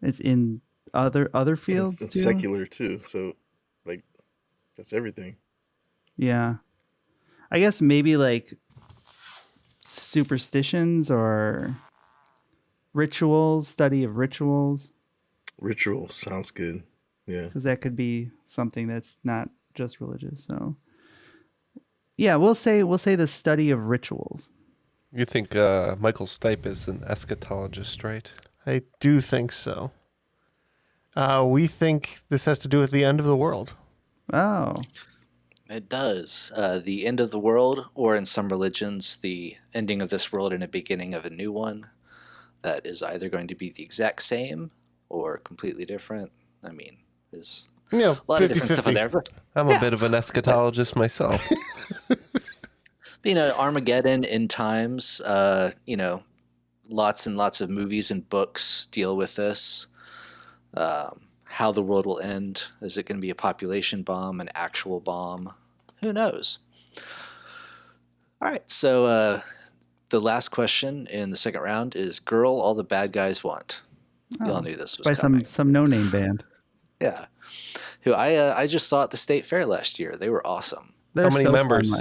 It's in other fields It's too? secular too, so like that's everything. Yeah. I guess maybe like superstitions or rituals, study of rituals. Ritual sounds good. Yeah. Because that could be something that's not just religious. So yeah, we'll say the study of rituals. You think Michael Stipe is an eschatologist, right? I do think so. We think this has to do with the end of the world. Oh. It does. The end of the world, or in some religions, the ending of this world and a beginning of a new one that is either going to be the exact same or completely different. I mean, there's a lot of different stuff in there. I'm a bit of an eschatologist myself. Armageddon, end times, lots and lots of movies and books deal with this. How the world will end. Is it going to be a population bomb, an actual bomb? Who knows? All right, so the last question in the second round is Girl All the Bad Guys Want. You all knew this was by coming. some no-name band. Yeah. Who I just saw at the State Fair last year. They were awesome. How many members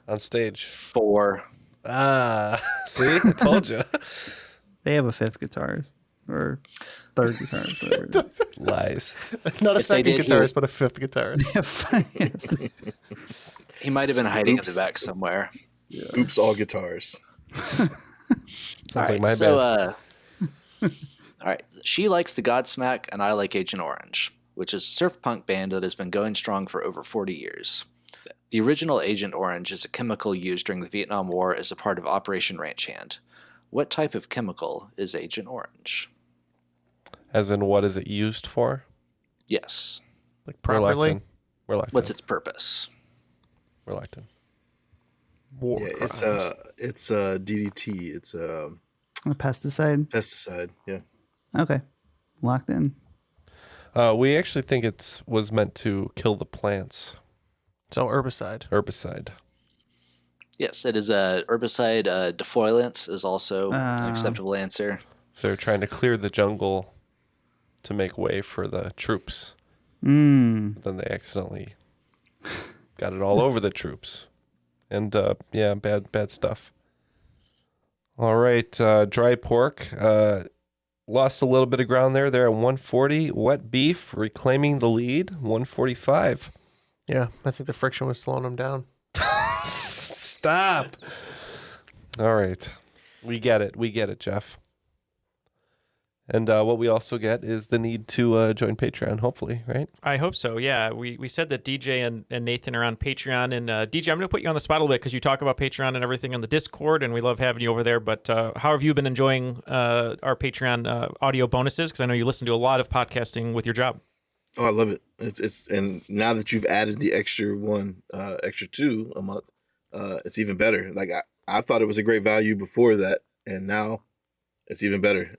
on stage? 4. See? I told you. They have a 5th guitarist. Or 3rd guitarist, whatever it is. Lies. Not a second guitarist, but a 5th guitarist. He might have been hiding in the back somewhere. Yeah. Oops, all guitars. All right, all right. She likes the Godsmack, and I like Agent Orange, which is a surf punk band that has been going strong for over 40 years. The original Agent Orange is a chemical used during the Vietnam War as a part of Operation Ranch Hand. What type of chemical is Agent Orange? As in, what is it used for? Yes. Like properly? Relectin. What's its purpose? Relectin. War crimes. It's DDT. It's a pesticide. Pesticide. Yeah. Okay. Locked in. We actually think it was meant to kill the plants. So herbicide. Herbicide. Yes, it is a herbicide. Defoliant is also an acceptable answer. So they're trying to clear the jungle to make way for the troops. Then they accidentally got it all over the troops. And bad stuff. All right, dry pork. Lost a little bit of ground there. They're at 140. Wet beef reclaiming the lead, 145. Yeah, I think the friction was slowing them down. Stop. All right. We get it, Jeff. And what we also get is the need to join Patreon, hopefully, right? I hope so, yeah. We said that DJ and Nathan are on Patreon. And DJ, I'm going to put you on the spot a little bit because you talk about Patreon and everything on the Discord, and we love having you over there. But how have you been enjoying our Patreon audio bonuses? Because I know you listen to a lot of podcasting with your job. Oh, I love it. It's and now that you've added the extra 2 a month, it's even better. Like I thought it was a great value before that, and now it's even better.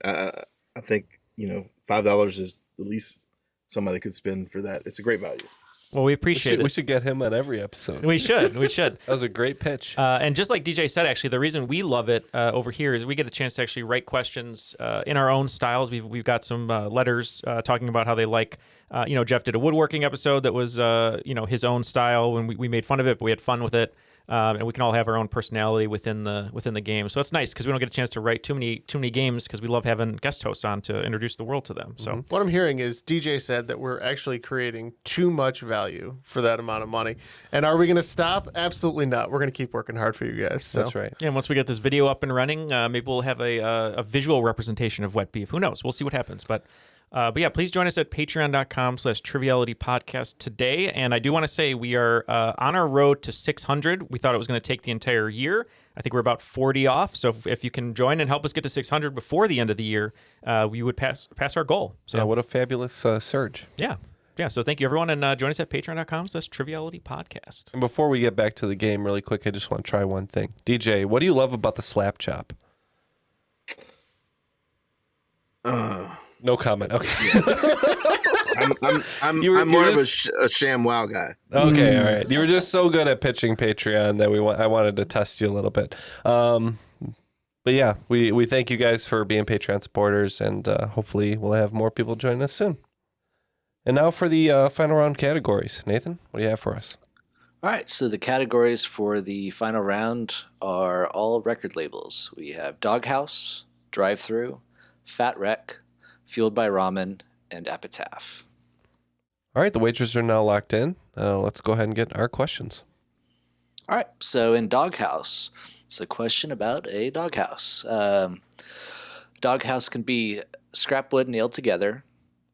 I think, $5 is the least somebody could spend for that. It's a great value. Well, we appreciate it. We should get him on every episode. We should. That was a great pitch. And just like DJ said, actually, the reason we love it over here is we get a chance to actually write questions in our own styles. We've got some letters talking about how they like. Jeff did a woodworking episode that was his own style when we made fun of it, but we had fun with it. and we can all have our own personality within the game. So it's nice because we don't get a chance to write too many games because we love having guest hosts on to introduce the world to them. So what I'm hearing is DJ said that we're actually creating too much value for that amount of money. And are we going to stop? Absolutely not. We're going to keep working hard for you guys. So. That's right. Yeah, and once we get this video up and running, maybe we'll have a visual representation of wet beef. Who knows? We'll see what happens. But yeah, please join us at patreon.com/trivialitypodcast today. And I do want to say we are on our road to 600. We thought it was going to take the entire year. I think we're about 40 off. So if you can join and help us get to 600 before the end of the year, we would pass our goal. So yeah, what a fabulous surge. Yeah. Yeah, so thank you, everyone, and join us at patreon.com/trivialitypodcast. And before we get back to the game really quick, I just want to try one thing. DJ, what do you love about the slap chop? No comment. Okay. I'm more of a sham wow guy. Okay, all right. You were just so good at pitching Patreon that I wanted to test you a little bit. But yeah, we thank you guys for being Patreon supporters, and hopefully we'll have more people join us soon. And now for the final round categories. Nathan, what do you have for us? All right, so the categories for the final round are all record labels. We have Doghouse, Drive-Thru, Fat Wreck, Fueled by Ramen, and Epitaph. All right, the wagers are now locked in. Let's go ahead and get our questions. All right, so in Doghouse, it's a question about a doghouse. Doghouse can be scrap wood nailed together,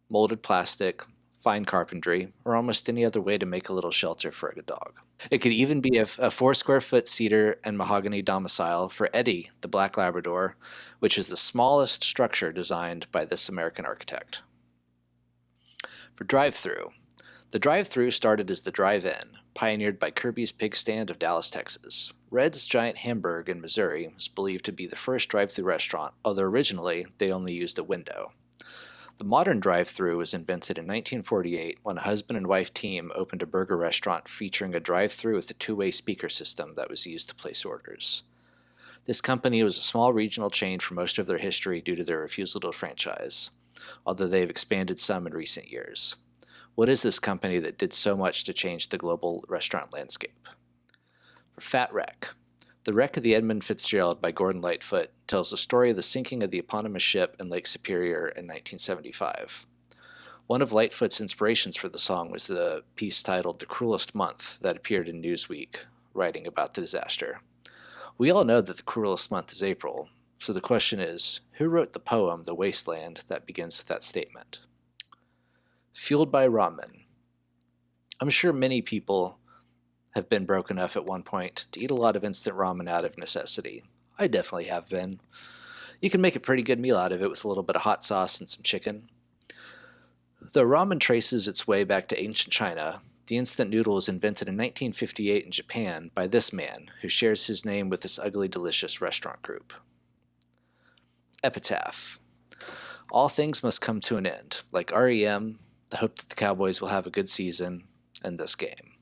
molded plastic, fine carpentry, or almost any other way to make a little shelter for a dog. It could even be a 4-square-foot cedar and mahogany domicile for Eddie, the Black Labrador, which is the smallest structure designed by this American architect. For Drive-Thru, the Drive-Thru started as the Drive-In, pioneered by Kirby's Pig Stand of Dallas, Texas. Red's Giant Hamburg in Missouri is believed to be the first drive-thru restaurant, although originally they only used a window. The modern drive-thru was invented in 1948 when a husband and wife team opened a burger restaurant featuring a drive-thru with a two-way speaker system that was used to place orders. This company was a small regional chain for most of their history due to their refusal to franchise, although they've expanded some in recent years. What is this company that did so much to change the global restaurant landscape? For Fat Wreck, The Wreck of the Edmund Fitzgerald by Gordon Lightfoot tells the story of the sinking of the eponymous ship in Lake Superior in 1975. One of Lightfoot's inspirations for the song was the piece titled The Cruelest Month that appeared in Newsweek, writing about the disaster. We all know that the cruelest month is April, so the question is, who wrote the poem The Wasteland that begins with that statement? Fueled by Ramen. I'm sure many people have been broke enough at one point to eat a lot of instant ramen out of necessity. I definitely have been. You can make a pretty good meal out of it with a little bit of hot sauce and some chicken. Though ramen traces its way back to ancient China, the instant noodle was invented in 1958 in Japan by this man, who shares his name with this ugly delicious restaurant group. Epitaph. All things must come to an end, like REM, the hope that the Cowboys will have a good season, and this game.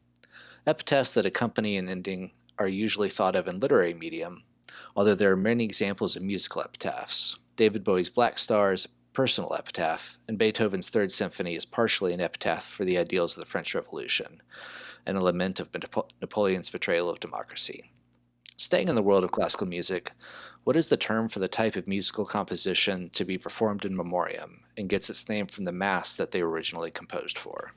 Epitaphs that accompany an ending are usually thought of in literary medium, although there are many examples of musical epitaphs. David Bowie's Black Star is a personal epitaph, and Beethoven's Third Symphony is partially an epitaph for the ideals of the French Revolution, and a lament of Napoleon's betrayal of democracy. Staying in the world of classical music, what is the term for the type of musical composition to be performed in memoriam, and gets its name from the mass that they were originally composed for?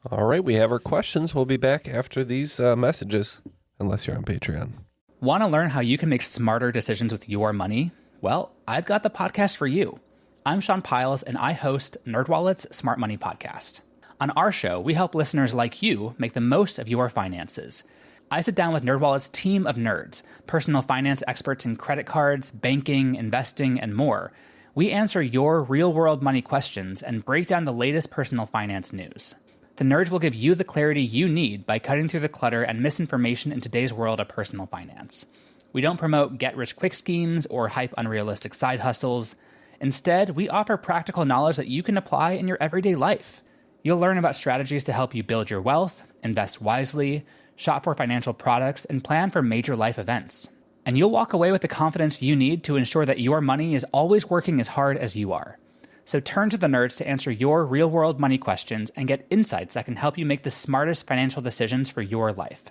All right, we have our questions. We'll be back after these messages, unless you're on Patreon. Want to learn how you can make smarter decisions with your money? Well, I've got the podcast for you. I'm Sean Piles, and I host NerdWallet's Smart Money Podcast. On our show, we help listeners like you make the most of your finances. I sit down with NerdWallet's team of nerds, personal finance experts in credit cards, banking, investing, and more. We answer your real-world money questions and break down the latest personal finance news. The nerds will give you the clarity you need by cutting through the clutter and misinformation in today's world of personal finance. We don't promote get-rich-quick schemes or hype unrealistic side hustles. Instead, we offer practical knowledge that you can apply in your everyday life. You'll learn about strategies to help you build your wealth, invest wisely, shop for financial products, and plan for major life events. And you'll walk away with the confidence you need to ensure that your money is always working as hard as you are. So turn to the nerds to answer your real-world money questions and get insights that can help you make the smartest financial decisions for your life.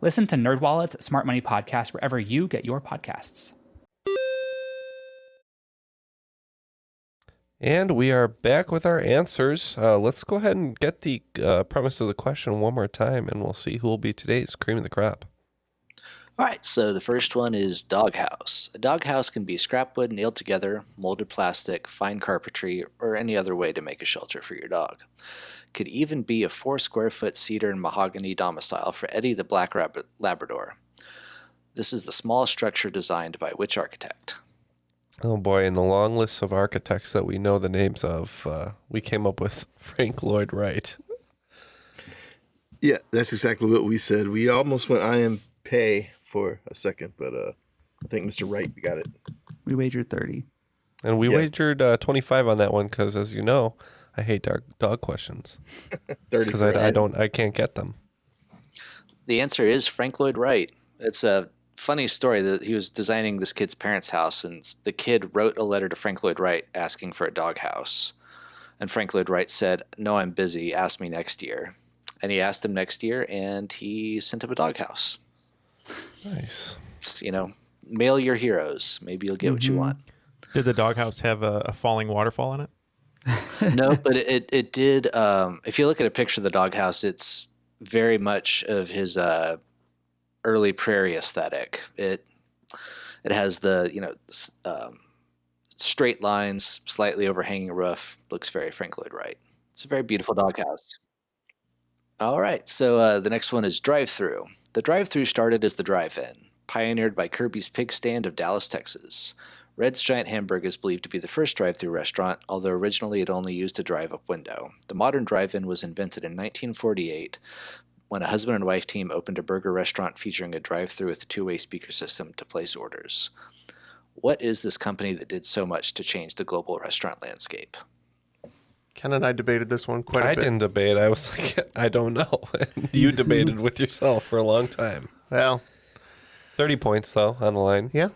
Listen to NerdWallet's Smart Money Podcast wherever you get your podcasts. And we are back with our answers. Let's go ahead and get the premise of the question one more time, and we'll see who will be today's cream of the crop. All right, so the first one is doghouse. A doghouse can be scrap wood nailed together, molded plastic, fine carpentry, or any other way to make a shelter for your dog. Could even be a 4-square-foot cedar and mahogany domicile for Eddie the Black Labrador. This is the smallest structure designed by which architect? Oh boy, in the long list of architects that we know the names of, we came up with Frank Lloyd Wright. Yeah, that's exactly what we said. We almost went I am pay for a second, but I think Mr. Wright got it. We wagered 30. And we wagered 25 on that one because, as you know, I hate dog questions. 30 because I can't get them. The answer is Frank Lloyd Wright. It's a funny story that he was designing this kid's parents' house, and the kid wrote a letter to Frank Lloyd Wright asking for a doghouse. And Frank Lloyd Wright said, "No, I'm busy. Ask me next year." And he asked him next year, and he sent him a doghouse. Nice. Just, mail your heroes. Maybe you'll get what you want. Did the doghouse have a falling waterfall in it? No, but it did. If you look at a picture of the doghouse, it's very much of his early prairie aesthetic. It has the straight lines, slightly overhanging roof. Looks very Frank Lloyd Wright. It's a very beautiful doghouse. All right, so the next one is drive-through. The drive-through started as the drive-in, pioneered by Kirby's Pig Stand of Dallas, Texas. Red's Giant Hamburg is believed to be the first drive-through restaurant, although originally it only used a drive-up window. The modern drive-in was invented in 1948 when a husband and wife team opened a burger restaurant featuring a drive-through with a two-way speaker system to place orders. What is this company that did so much to change the global restaurant landscape? Ken and I debated this one quite a bit. I didn't debate. I was like, I don't know. You debated with yourself for a long time. Well, 30 points, though, on the line. Yeah.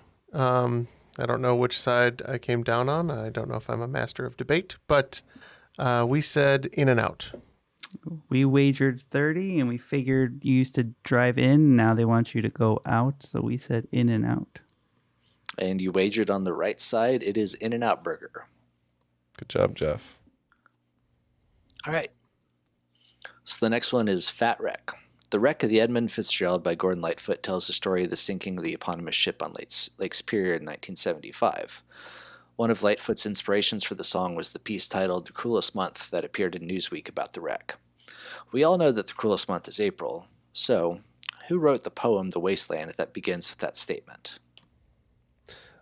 I don't know which side I came down on. I don't know if I'm a master of debate, but we said In-N-Out. We wagered 30, and we figured you used to drive in. Now they want you to go out, so we said In-N-Out. And you wagered on the right side. It is In-N-Out Burger. Good job, Jeff. All right. So the next one is Fat Wreck. The Wreck of the Edmund Fitzgerald by Gordon Lightfoot tells the story of the sinking of the eponymous ship on Lake Superior in 1975. One of Lightfoot's inspirations for the song was the piece titled The Cruelest Month that appeared in Newsweek about the wreck. We all know that the cruelest month is April, so who wrote the poem The Wasteland that begins with that statement?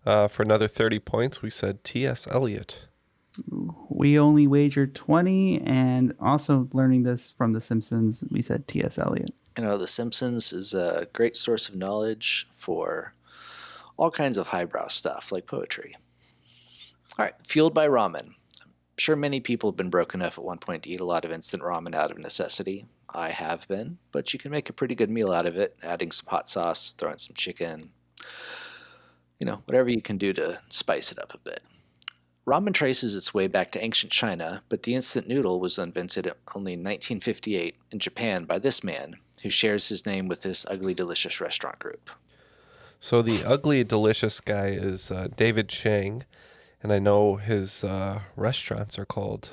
For another 30 points, we said T.S. Eliot. We only wagered 20, and also learning this from The Simpsons, we said T.S. Eliot. The Simpsons is a great source of knowledge for all kinds of highbrow stuff, like poetry. All right, fueled by ramen. I'm sure many people have been broke enough at one point to eat a lot of instant ramen out of necessity. I have been, but you can make a pretty good meal out of it, adding some hot sauce, throwing some chicken, whatever you can do to spice it up a bit. Ramen traces its way back to ancient China, but the instant noodle was invented only in 1958 in Japan by this man, who shares his name with this Ugly Delicious restaurant group. So the Ugly Delicious guy is David Chang, and I know his restaurants are called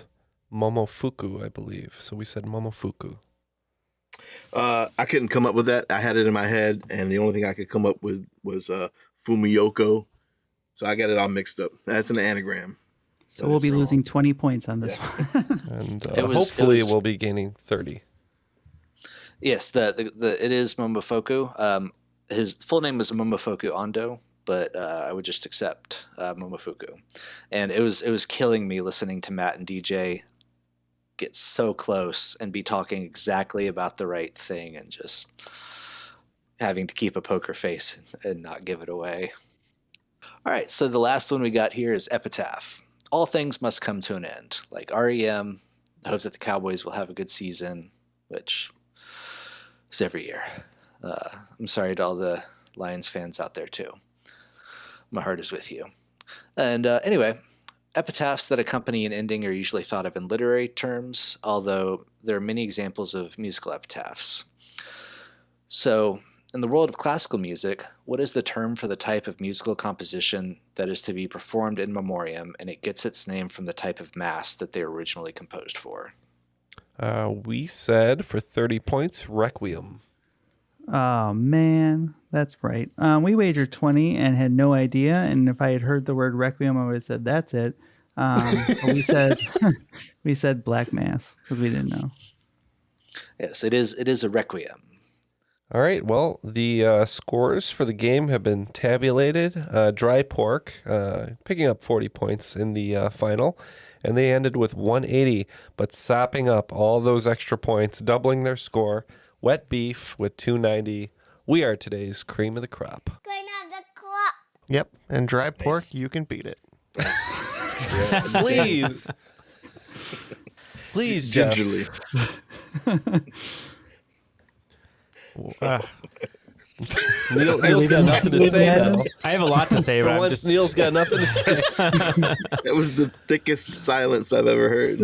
Momofuku, I believe. So we said Momofuku. I couldn't come up with that. I had it in my head, and the only thing I could come up with was Fumiyoko. So I got it all mixed up. That's an anagram. So we'll be losing 20 points on this one. And hopefully we'll be gaining 30. Yes, it is Momofuku. His full name is Momofuku Ando, but I would just accept Momofuku. And it was killing me listening to Matt and DJ get so close and be talking exactly about the right thing and just having to keep a poker face and not give it away. All right, so the last one we got here is Epitaph. All things must come to an end. Like REM, I hope that the Cowboys will have a good season, which is every year. I'm sorry to all the Lions fans out there, too. My heart is with you. And anyway, epitaphs that accompany an ending are usually thought of in literary terms, although there are many examples of musical epitaphs. So In the world of classical music, what is the term for the type of musical composition that is to be performed in memoriam, and it gets its name from the type of mass that they were originally composed for? We said for 30 points, Requiem. Oh, man. That's right. We wagered 20 and had no idea. And if I had heard the word Requiem, I would have said, that's it. But we said Black Mass because we didn't know. Yes, it is a Requiem. All right, well, the scores for the game have been tabulated. Dry Pork picking up 40 points in the final, and they ended with 180, but sopping up all those extra points, doubling their score. Wet Beef with 290. We are today's cream of the crop. Going of the crop. Yep, and Dry Pork, you can beat it. Please. Please, Jeff. Gingerly. Neil's got nothing to say now. I have a lot to say, For but I'm once, just... Neil's got nothing to say. That was the thickest silence I've ever heard.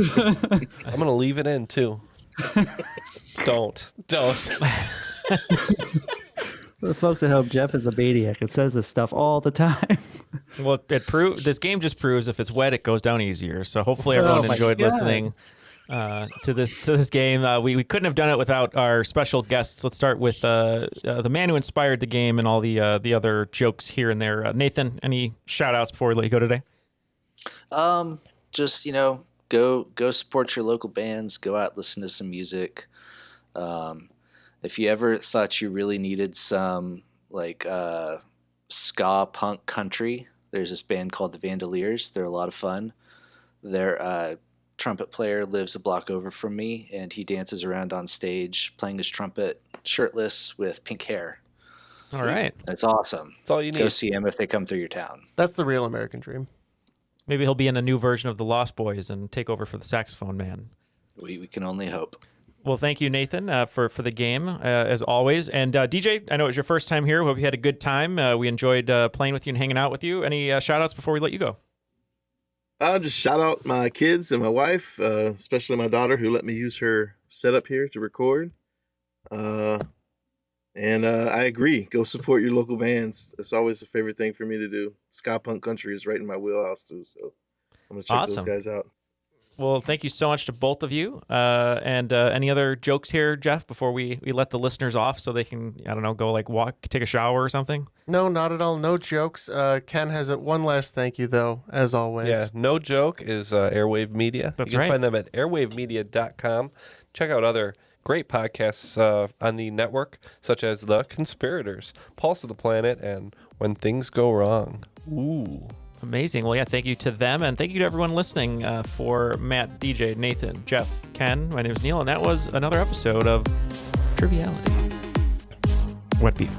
I'm going to leave it in, too. Don't. The folks at home, Jeff is a maniac. It says this stuff all the time. Well, this game just proves if it's wet, it goes down easier. So hopefully everyone enjoyed listening to this game. We couldn't have done it without our special guests. Let's start with the man who inspired the game and all the other jokes here and there. Nathan, any shout outs before we let you go today? Just, go support your local bands, go out, listen to some music. If you ever thought you really needed some ska punk country, there's this band called the Vandaliers. They're a lot of fun. Their trumpet player lives a block over from me, and he dances around on stage playing his trumpet shirtless with pink hair. All right. It's awesome. That's all you need. Go see him if they come through your town. That's the real American dream. Maybe he'll be in a new version of the Lost Boys and take over for the saxophone man. We can only hope. Well, thank you, Nathan, for the game, as always. And DJ, I know it was your first time here. Hope you had a good time. We enjoyed playing with you and hanging out with you. Any shout-outs before we let you go? I'll just shout out my kids and my wife, especially my daughter, who let me use her setup here to record. And I agree. Go support your local bands. It's always a favorite thing for me to do. Ska punk country is right in my wheelhouse, too. So I'm going to check those guys out. Well, thank you so much to both of you. And any other jokes here, Jeff, before we let the listeners off so they can, go walk, take a shower or something? No, not at all. No jokes. Ken has one last thank you, though, as always. Yeah, No Joke is Airwave Media. That's you can right. find them at airwavemedia.com. Check out other great podcasts on the network, such as The Conspirators, Pulse of the Planet, and When Things Go Wrong. Ooh. Amazing. Well, yeah, thank you to them, and thank you to everyone listening. For Matt, DJ, Nathan, Jeff, Ken, my name is Neil, and that was another episode of Triviality. Wet Beef.